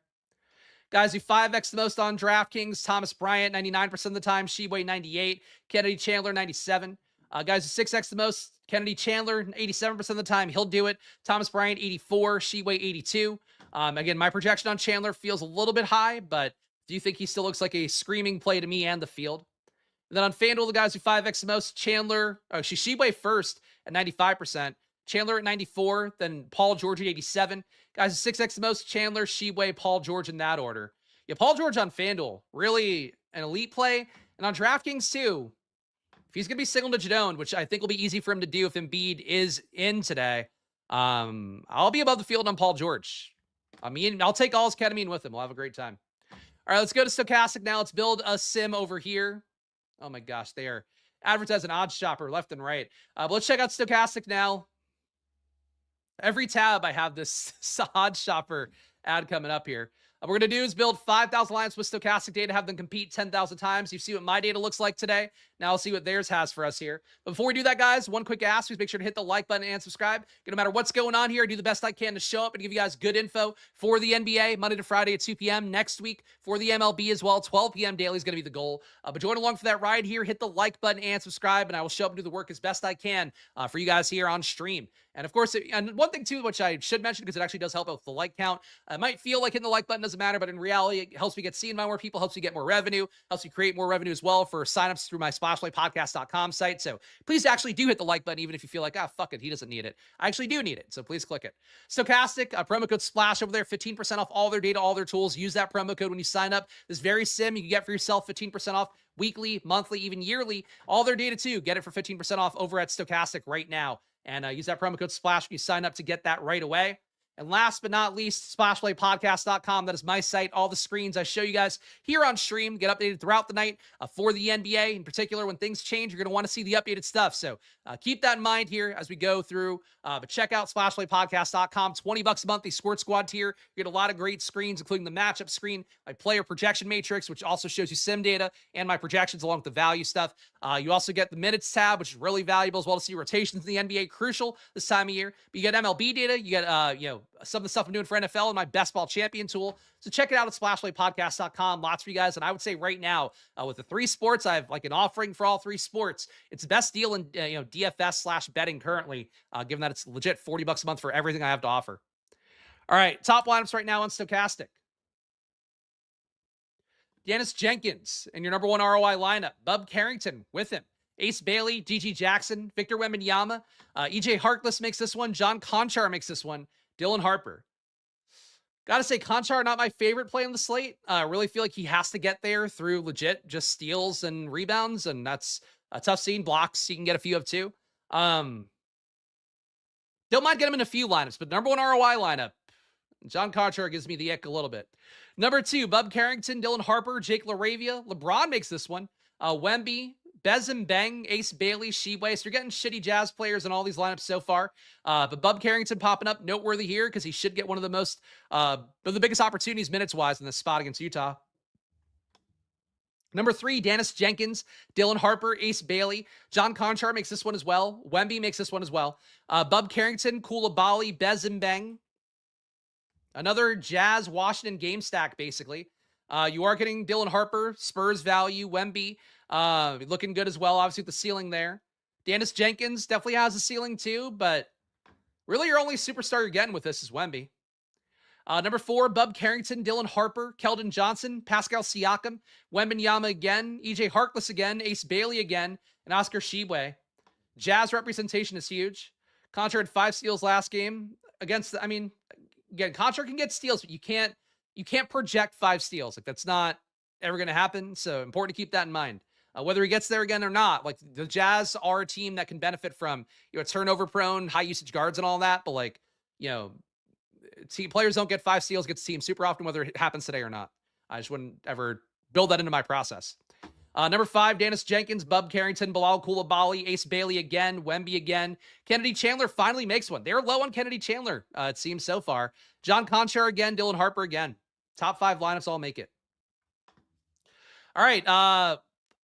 Guys who 5x the most on DraftKings, Thomas Bryant, 99% of the time, Shibwe, 98, Kennedy Chandler, 97. Guys who 6x the most, Kennedy Chandler, 87% of the time, he'll do it. Thomas Bryant, 84, Shibwe, 82. Again, my projection on Chandler feels a little bit high, but do you think he still looks like a screaming play to me and the field? And then on FanDuel, the guys who 5x the most, Chandler, Shibwe first at 95%, Chandler at 94, then Paul George at 87. Guys who 6x the most, Chandler, Shibwe, Paul George in that order. Yeah, Paul George on FanDuel, really an elite play. And on DraftKings too, if he's going to be single-digit owned, which I think will be easy for him to do if Embiid is in today, I'll be above the field on Paul George. I'll take all his ketamine with him. We'll have a great time. All right, let's go to Stokastic now. Let's build a sim over here. Oh my gosh, they are advertising odds shopper left and right. But let's check out Stokastic now. Every tab I have this odds shopper ad coming up here. What we're going to do is build 5,000 lines with Stokastic data, have them compete 10,000 times. You see what my data looks like today. Now I'll see what theirs has for us here. But before we do that, guys, one quick ask. Please make sure to hit the like button and subscribe. No matter what's going on here, I do the best I can to show up and give you guys good info for the NBA, Monday to Friday at 2 p.m. Next week for the MLB as well. 12 p.m. daily is going to be the goal. But join along for that ride here. Hit the like button and subscribe, and I will show up and do the work as best I can for you guys here on stream. And of course, and one thing too, which I should mention because it actually does help with the like count. It might feel like hitting the like button doesn't matter, but in reality, it helps me get seen by more people, helps me get more revenue, helps me create more revenue as well for signups through my splashplaypodcast.com site. So please actually do hit the like button, even if you feel like, fuck it, he doesn't need it. I actually do need it. So please click it. Stokastic, promo code SPLASH over there, 15% off all their data, all their tools. Use that promo code when you sign up. This very sim you can get for yourself 15% off weekly, monthly, even yearly. All their data too. Get it for 15% off over at Stokastic right now. And use that promo code SPLASH when you sign up to get that right away. And last but not least, splashplaypodcast.com. That is my site. All the screens I show you guys here on stream get updated throughout the night for the NBA. In particular, when things change, you're going to want to see the updated stuff. So keep that in mind here as we go through. But check out splashplaypodcast.com. $20 a month, the Squirt Squad tier. You get a lot of great screens, including the matchup screen, my player projection matrix, which also shows you sim data and my projections along with the value stuff. You also get the minutes tab, which is really valuable as well to see rotations in the NBA, crucial this time of year. But you get MLB data, you get some of the stuff I'm doing for NFL and my best ball champion tool. So check it out at splashplaypodcast.com. Lots for you guys. And I would say right now, with the 3 sports, I have like an offering for all 3 sports. It's the best deal in DFS/betting currently, given that it's legit $40 a month for everything I have to offer. All right, top lineups right now on Stokastic. Dennis Jenkins in your number 1 ROI lineup. Bub Carrington with him. Ace Bailey, GG Jackson, Victor Wembanyama. EJ Harkless makes this one. John Conchar makes this one. Dylan Harper. Gotta say, Conchar, not my favorite play on the slate. I really feel like he has to get there through legit just steals and rebounds, and that's a tough scene. Blocks, he can get a few of too. Don't mind getting him in a few lineups, but number 1 ROI lineup, John Conchar gives me the ick a little bit. Number 2, Bub Carrington, Dylan Harper, Jake LaRavia. LeBron makes this one. Wemby, Bezim Bang, Ace Bailey, Shibwe. So you're getting shitty Jazz players in all these lineups so far. But Bub Carrington popping up noteworthy here because he should get one of the most, the biggest opportunities minutes-wise in this spot against Utah. Number 3, Dennis Jenkins, Dylan Harper, Ace Bailey. John Conchar makes this one as well. Wemby makes this one as well. Bub Carrington, Koulibaly, Bezim Bang. Another Jazz Washington game stack, basically. You are getting Dylan Harper, Spurs value, Wemby. Looking good as well, obviously with the ceiling there. Dennis Jenkins definitely has a ceiling too, but really your only superstar you're getting with this is Wemby. Number 4, Bub Carrington, Dylan Harper, Keldon Johnson, Pascal Siakam, Wembanyama again, EJ Harkless again, Ace Bailey again, and Oscar Shibwe. Jazz representation is huge. Conchar had 5 steals last game against, again, Conchar can get steals, but you can't project 5 steals. Like, that's not ever going to happen. So important to keep that in mind. whether he gets there again or not. Like the Jazz are a team that can benefit from, turnover prone, high usage guards and all that. But like, you know, team players don't get 5 steals, gets team super often, whether it happens today or not. I just wouldn't ever build that into my process. Number 5, Dennis Jenkins, Bub Carrington, Bilal Coulibaly, Ace Bailey again, Wemby again. Kennedy Chandler finally makes one. They're low on Kennedy Chandler, it seems so far. John Conchar again, Dylan Harper again. Top 5 lineups all make it. All right,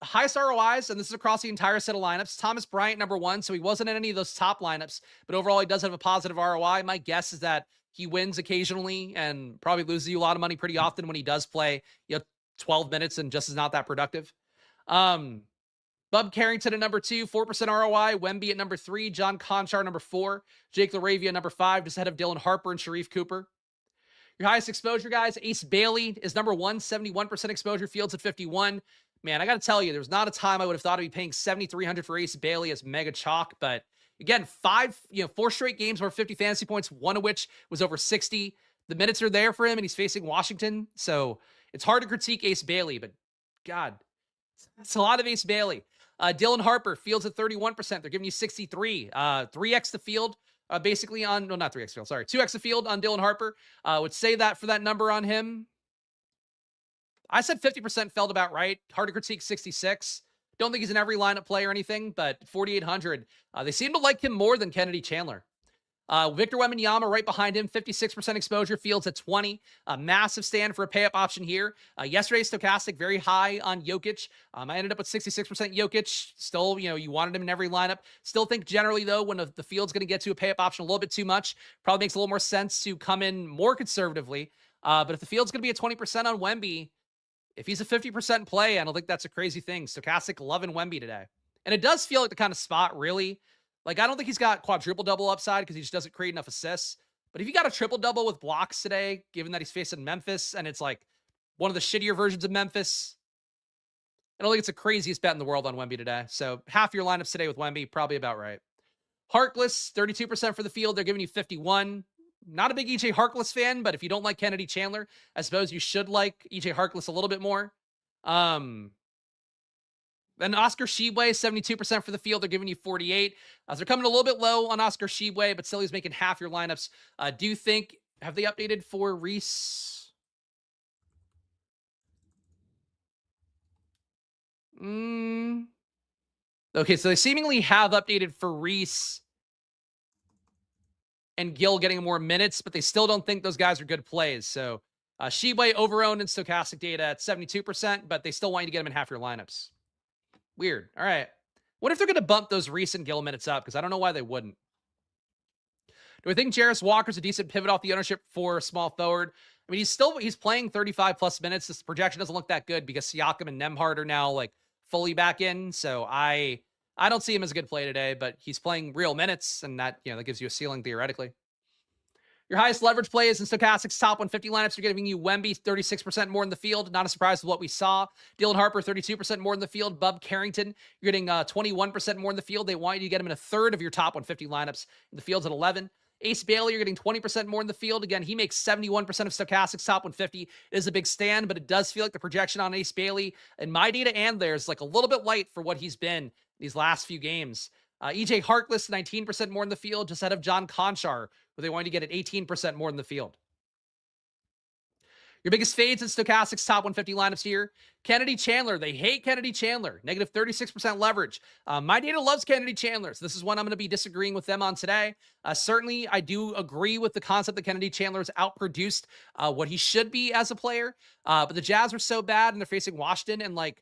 highest ROIs, and this is across the entire set of lineups. Thomas Bryant, number 1, so he wasn't in any of those top lineups, but overall he does have a positive ROI. My guess is that he wins occasionally and probably loses you a lot of money pretty often when he does play, 12 minutes and just is not that productive. Bub Carrington at number 2, 4% ROI. Wemby at number 3. John Conchar number 4. Jake LaRavia number 5, just ahead of Dylan Harper and Sharif Cooper. Your highest exposure, guys, Ace Bailey is number 1, 71% exposure. Fields at 51. Man, I got to tell you, there's not a time I would have thought I'd be paying $7,300 for Ace Bailey as mega chalk, but again, 4 straight games over 50 fantasy points, one of which was over 60. The minutes are there for him, and he's facing Washington, so it's hard to critique Ace Bailey, but God, it's a lot of Ace Bailey. Dylan Harper, Fields at 31%. They're giving you 63. 3x the field, basically on, no, not 3x field, sorry. 2x the field on Dylan Harper. Would say that for that number on him. I said 50% felt about right. Hard to critique 66. Don't think he's an every lineup play or anything, but 4,800. They seem to like him more than Kennedy Chandler. Victor Wembanyama right behind him, 56% exposure. Fields at 20. A massive stand for a pay-up option here. Yesterday, Stokastic very high on Jokic. I ended up with 66% Jokic. Still, you wanted him in every lineup. Still think generally, though, when the field's going to get to a pay-up option a little bit too much, probably makes a little more sense to come in more conservatively. But if the field's going to be at 20% on Wemby, if he's a 50% play, I don't think that's a crazy thing. Stokastic loving Wemby today. And it does feel like the kind of spot, really. Like, I don't think he's got quadruple-double upside because he just doesn't create enough assists. But if you got a triple-double with blocks today, given that he's facing Memphis, and it's like one of the shittier versions of Memphis, I don't think it's the craziest bet in the world on Wemby today. So half your lineups today with Wemby, probably about right. Harkless, 32% for the field. They're giving you 51. Not a big EJ Harkless fan, but if you don't like Kennedy Chandler, I suppose you should like EJ Harkless a little bit more. Then Oscar Tshiebwe, 72% for the field. They're giving you 48. They're coming a little bit low on Oscar Tshiebwe, but still he's making half your lineups. Do you think, have they updated for Reese? Okay, so they seemingly have updated for Reese and Gill getting more minutes, but they still don't think those guys are good plays. So Tshiebwe over-owned in Stokastic data at 72%, but they still want you to get him in half your lineups. Weird. All right. What if they're going to bump those recent Gill minutes up? Because I don't know why they wouldn't. Do I think Jarris Walker's a decent pivot off the ownership for a small forward? I mean, he's playing 35 plus minutes. This projection doesn't look that good because Siakam and Nembhard are now like fully back in. So I don't see him as a good play today, but he's playing real minutes, and that that gives you a ceiling theoretically. Your highest leverage plays in Stokastic's top 150 lineups are giving you Wemby 36% more in the field. Not a surprise with what we saw. Dylan Harper 32% more in the field. Bub Carrington, you're getting 21% more in the field. They want you to get him in a third of your top 150 lineups. In the field's at 11. Ace Bailey, you're getting 20% more in the field. Again, he makes 71% of Stokastic's top 150. It is a big stand, but it does feel like the projection on Ace Bailey in my data and theirs like a little bit light for what he's been these last few games. EJ Harkless, 19% more in the field, just ahead of John Conchar, who they wanted to get at 18% more in the field. Your biggest fades in Stokastic's top 150 lineups here. Kennedy Chandler. They hate Kennedy Chandler. Negative 36% leverage. My data loves Kennedy Chandler, so this is one I'm going to be disagreeing with them on today. Certainly, I do agree with the concept that Kennedy Chandler has outproduced what he should be as a player. But the Jazz are so bad, and they're facing Washington, and like,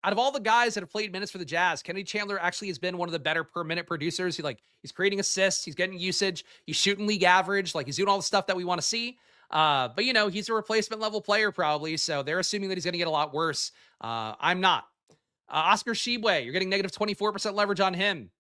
out of all the guys that have played minutes for the Jazz, Kennedy Chandler actually has been one of the better per minute producers. He's creating assists, he's getting usage, he's shooting league average, like he's doing all the stuff that we want to see. But he's a replacement level player probably, so they're assuming that he's going to get a lot worse. I'm not. Oscar Tshiebwe, you're getting negative 24% leverage on him.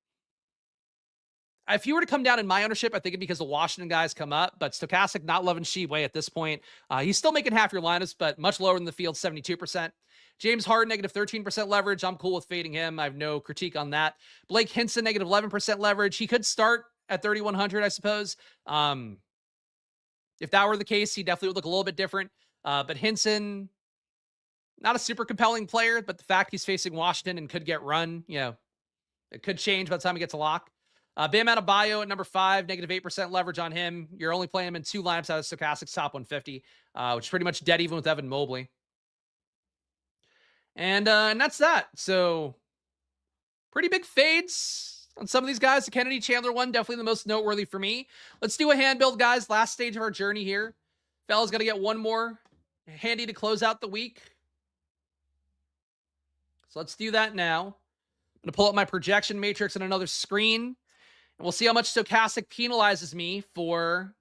If he were to come down in my ownership, I think it'd be because the Washington guys come up, but Stokastic not loving Tshiebwe at this point. He's still making half your lineups, but much lower than the field, 72%. James Harden, negative 13% leverage. I'm cool with fading him. I have no critique on that. Blake Hinson, negative 11% leverage. He could start at 3,100, I suppose. If that were the case, he definitely would look a little bit different. But Hinson, Not a super compelling player, but the fact he's facing Washington and could get run, it could change by the time he gets a lock. Bam Adebayo at number 5, negative -8% leverage on him. You're only playing him in 2 lineups out of Stokastic's top 150, which is pretty much dead even with Evan Mobley. And that's that. So pretty big fades on some of these guys. The Kennedy Chandler one, definitely the most noteworthy for me. Let's do a hand build, guys. Last stage of our journey here. Fella's going to get one more handy to close out the week. So let's do that now. I'm going to pull up my projection matrix on another screen. And we'll see how much Stokastic penalizes me for...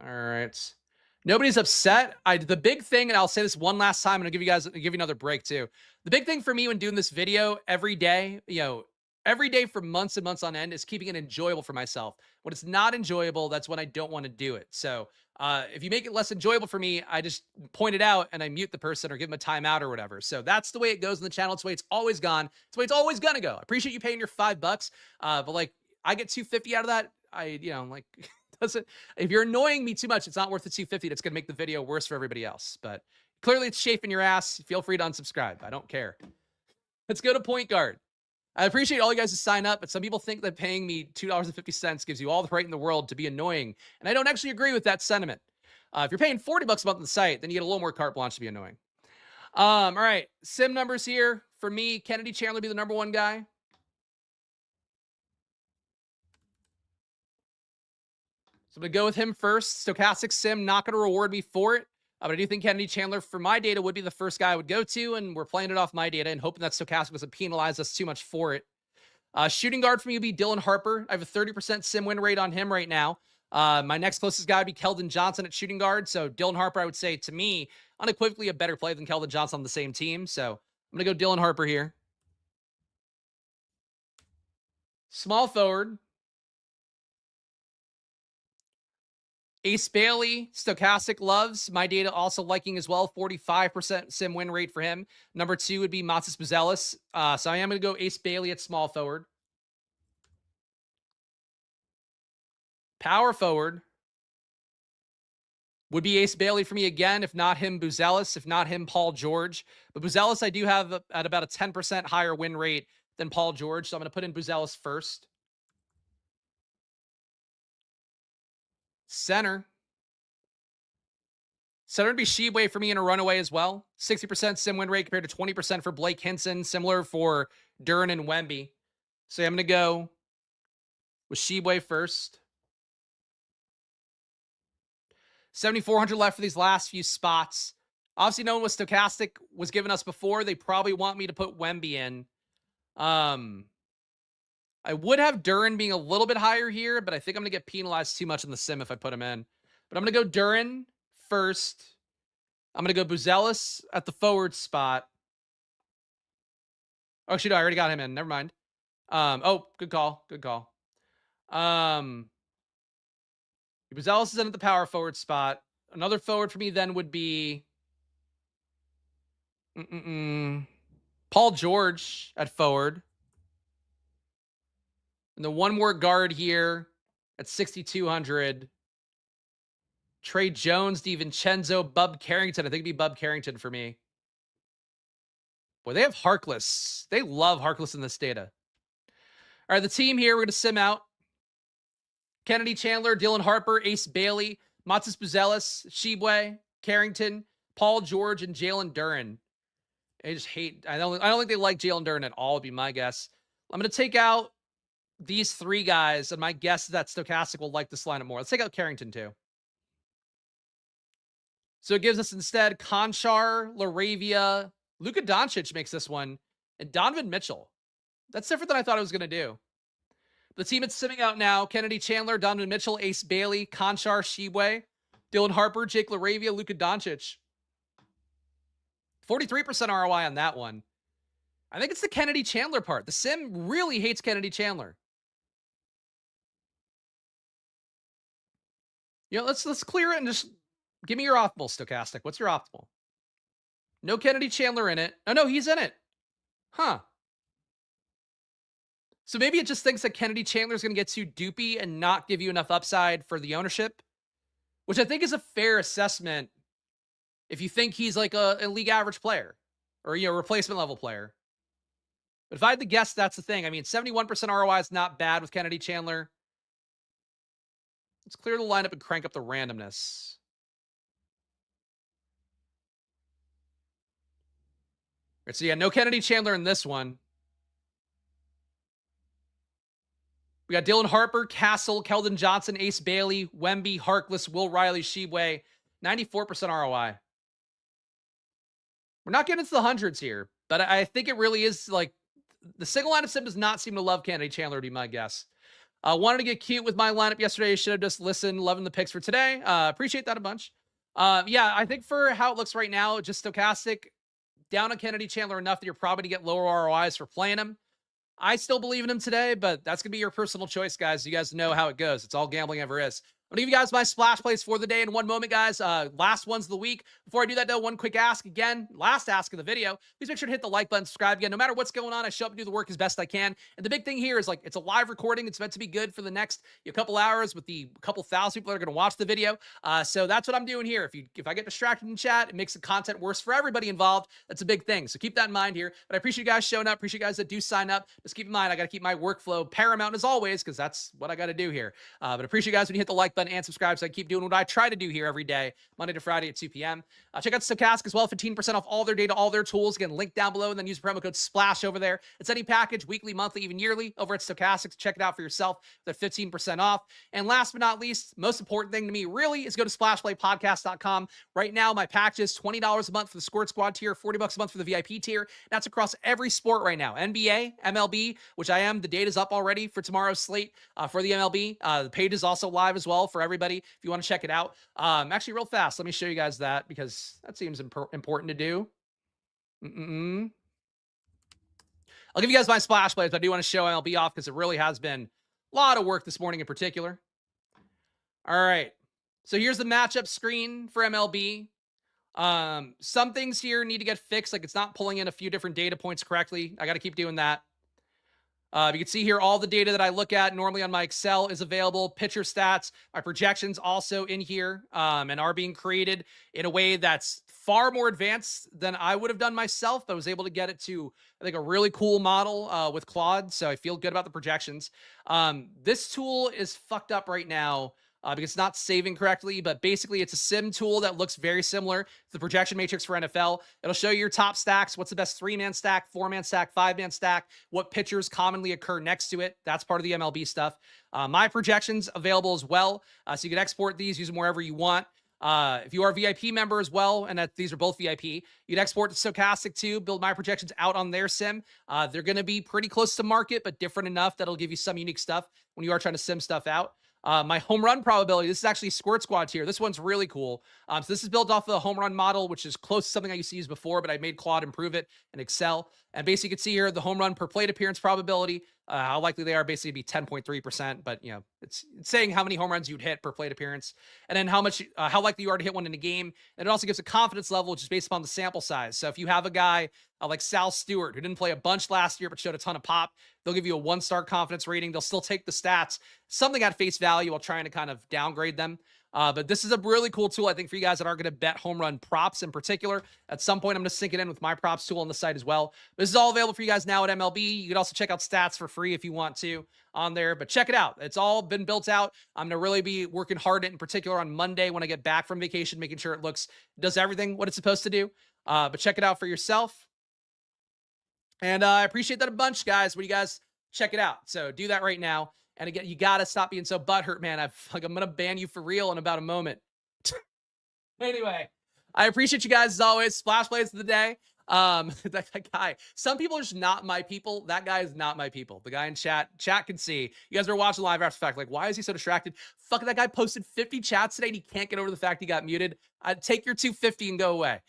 All right. Nobody's upset. The big thing, and I'll say this one last time, and I'll give you another break too. The big thing for me when doing this video every day, every day for months and months on end, is keeping it enjoyable for myself. When it's not enjoyable, that's when I don't want to do it. So if you make it less enjoyable for me, I just point it out and I mute the person or give them a timeout or whatever. So that's the way it goes in the channel. It's the way it's always gone. It's the way it's always gonna go. I appreciate you paying your $5, but like I get $250 out of that. If you're annoying me too much, it's not worth the $250. That's going to make the video worse for everybody else. But clearly it's chafing your ass. Feel free to unsubscribe. I don't care. Let's go to point guard. I appreciate all you guys who sign up, but some people think that paying me $2.50 gives you all the right in the world to be annoying. And I don't actually agree with that sentiment. If you're paying $40 a month on the site, then you get a little more carte blanche to be annoying. All right. Sim numbers here. For me, Kennedy Chandler be the number 1 guy. So I'm going to go with him first. Stokastic Sim, not going to reward me for it. But I do think Kennedy Chandler, for my data, would be the first guy I would go to, and we're playing it off my data and hoping that Stokastic doesn't penalize us too much for it. Shooting guard for me would be Dylan Harper. I have a 30% sim win rate on him right now. My next closest guy would be Keldon Johnson at shooting guard. So Dylan Harper, I would say, to me, unequivocally a better play than Keldon Johnson on the same team. So I'm going to go Dylan Harper here. Small forward. Ace Bailey, Stokastic loves. My data also liking as well. 45% sim win rate for him. Number 2 would be Matas Buzelis. So I am going to go Ace Bailey at small forward. Power forward would be Ace Bailey for me again. If not him, Buzelis. If not him, Paul George. But Buzelis I do have at about a 10% higher win rate than Paul George. So I'm going to put in Buzelis first. Center would be Shibwe for me in a runaway as well. 60% sim win rate compared to 20% for Blake Hinson. Similar for Duren and Wemby. So I'm going to go with Shibwe first. 7,400 left for these last few spots. Obviously, knowing what Stokastic was giving us before, they probably want me to put Wemby in. I would have Duren being a little bit higher here, but I think I'm going to get penalized too much in the sim if I put him in. But I'm going to go Duren first. I'm going to go Buzelis at the forward spot. Oh, actually, no, I already got him in. Never mind. Oh, good call. Good call. Buzelis is in at the power forward spot. Another forward for me then would be Paul George at forward. And the one more guard here at 6,200. Trey Jones, DiVincenzo, Bub Carrington. I think it'd be Bub Carrington for me. Boy, they have Harkless. They love Harkless in this data. All right, the team here, we're going to sim out. Kennedy Chandler, Dylan Harper, Ace Bailey, Matas Buzelis, Shibwe, Carrington, Paul George, and Jalen Duren. I just hate... I don't think they like Jalen Duren at all, would be my guess. I'm going to take out these 3 guys, and my guess is that Stokastic will like this lineup more. Let's take out Carrington, too. So it gives us instead Conchar, Laravia, Luka Doncic makes this one, and Donovan Mitchell. That's different than I thought I was going to do. The team it's simming out now, Kennedy Chandler, Donovan Mitchell, Ace Bailey, Conchar, Shibwe, Dylan Harper, Jake Laravia, Luka Doncic. 43% ROI on that one. I think it's the Kennedy Chandler part. The sim really hates Kennedy Chandler. Let's clear it and just give me your optimal, Stokastic. What's your optimal? No Kennedy Chandler in it. Oh, no, he's in it. Huh. So maybe it just thinks that Kennedy Chandler is going to get too doopy and not give you enough upside for the ownership. which I think is a fair assessment if you think he's like a league average player or, replacement level player. But if I had to guess, that's the thing. I mean, 71% ROI is not bad with Kennedy Chandler. Let's clear the lineup and crank up the randomness. All right, so yeah, no Kennedy Chandler in this one. We got Dylan Harper, Castle, Keldon Johnson, Ace Bailey, Wemby, Harkless, Will Riley, Sheway. 94% ROI. We're not getting into the hundreds here, but I think it really is like the single lineup sim does not seem to love Kennedy Chandler, to be my guess. Wanted to get cute with my lineup yesterday. Should have just listened. Loving the picks for today. Appreciate that a bunch. Yeah, I think for how it looks right now, just Stokastic down on Kennedy Chandler enough that you're probably to get lower ROIs for playing him. I still believe in him today, but that's going to be your personal choice, guys. You guys know how it goes. It's all gambling ever is. I'm going to give you guys my splash plays for the day in one moment, guys. Last ones of the week. Before I do that, though, one quick ask. Again, last ask of the video. Please make sure to hit the like button, subscribe again. No matter what's going on, I show up and do the work as best I can. And the big thing here is, like, it's a live recording. It's meant to be good for the next couple hours with the couple thousand people that are going to watch the video. So that's what I'm doing here. If I get distracted in chat, it makes the content worse for everybody involved. That's a big thing. So keep that in mind here. But I appreciate you guys showing up. Appreciate you guys that do sign up. Just keep in mind, I got to keep my workflow paramount as always, because that's what I got to do here. But appreciate you guys when you hit the like button and subscribe, so I keep doing what I try to do here every day, Monday to Friday at 2 p.m. Check out Stokastic as well, 15% off all their data, all their tools. Again, link down below, and then use the promo code SPLASH over there. It's any package, weekly, monthly, even yearly, over at Stokastic. Check it out for yourself. They're 15% off. And last but not least, most important thing to me really is go to splashplaypodcast.com. Right now, my package is $20 a month for the Squirt Squad tier, $40 a month for the VIP tier. That's across every sport right now. NBA, MLB, which I am. The data's up already for tomorrow's slate for the MLB. The page is also live as well for everybody if you want to check it out. Actually, real fast, let me show you guys that because that seems important to do. I'll give you guys my splash plays, but I do want to show MLB off because it really has been a lot of work this morning in particular. All right. So here's the matchup screen for MLB. Some things here need to get fixed. Like, it's not pulling in a few different data points correctly. I got to keep doing that. You can see here all the data that I look at normally on my Excel is available. Pitcher stats, my projections also in here, and are being created in a way that's far more advanced than I would have done myself, but I was able to get it to, I think, a really cool model with Claude, so I feel good about the projections. This tool is fucked up right now because it's not saving correctly, but basically it's a sim tool that looks very similar to the projection matrix for NFL. It'll show you your top stacks, what's the best 3-man stack, 4-man stack, 5-man stack, what pitchers commonly occur next to it. That's part of the MLB stuff. My projections available as well, so you can export these, use them wherever you want. If you are a VIP member as well, and these are both VIP, you can export to Stokastic too, build my projections out on their sim. They're going to be pretty close to market, but different enough that'll give you some unique stuff when you are trying to sim stuff out. My home run probability, this is actually Squirt Squad tier. This one's really cool. So this is built off the home run model, which is close to something I used to use before, but I made Claude improve it in Excel. And basically you can see here the home run per plate appearance probability, how likely they are basically to be 10.3%, but it's saying how many home runs you'd hit per plate appearance, and then how likely you are to hit one in a game. And it also gives a confidence level, which is based upon the sample size. So if you have a guy like Sal Stewart, who didn't play a bunch last year, but showed a ton of pop, they'll give you a 1-star confidence rating. They'll still take the stats, something at face value while trying to kind of downgrade them. But this is a really cool tool, I think, for you guys that are going to bet home run props in particular. At some point, I'm going to sync it in with my props tool on the site as well. This is all available for you guys now at MLB. You can also check out stats for free if you want to on there, but check it out. It's all been built out. I'm going to really be working hard in particular on Monday when I get back from vacation, making sure it does everything what it's supposed to do. But check it out for yourself. And I appreciate that a bunch, guys, when you guys check it out. So do that right now. And again, you got to stop being so butthurt, man. I'm going to ban you for real in about a moment. Anyway, I appreciate you guys as always. Splash plays of the day. That guy, some people are just not my people. That guy is not my people. The guy in chat can see. You guys are watching live after the fact. Like, why is he so distracted? Fuck, that guy posted 50 chats today and he can't get over the fact he got muted. I'd take your 250 and go away.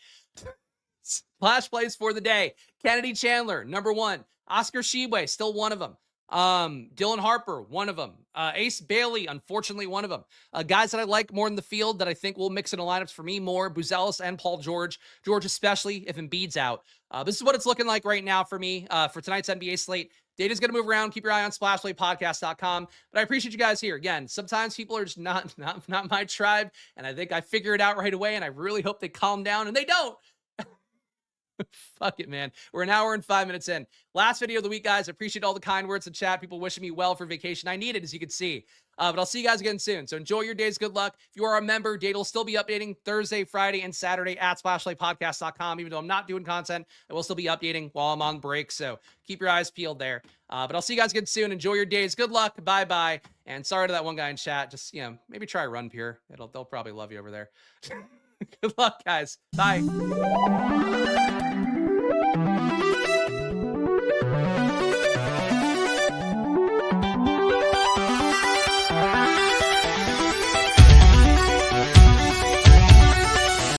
Splash plays for the day. Kennedy Chandler, number 1. Oscar Sheway, still one of them. Dylan Harper, one of them. Ace Bailey, unfortunately, one of them. Guys that I like more in the field that I think will mix into lineups for me more, Buzelis and Paul George. George especially if Embiid's out. This is what it's looking like right now for me for tonight's NBA slate. Data's going to move around. Keep your eye on splashplaypodcast.com. But I appreciate you guys here. Again, sometimes people are just not my tribe, and I think I figure it out right away, and I really hope they calm down, and they don't. Fuck it, man. We're an hour and 5 minutes in. Last video of the week, guys. I appreciate all the kind words in chat. People wishing me well for vacation. I need it, as you can see. But I'll see you guys again soon. So enjoy your days. Good luck. If you are a member, Data will still be updating Thursday, Friday, and Saturday at splashplaypodcast.com. Even though I'm not doing content, I will still be updating while I'm on break. So keep your eyes peeled there. But I'll see you guys again soon. Enjoy your days. Good luck. Bye-bye. And sorry to that one guy in chat. Just, maybe try Run Pure. They'll probably love you over there. Good luck, guys. Bye.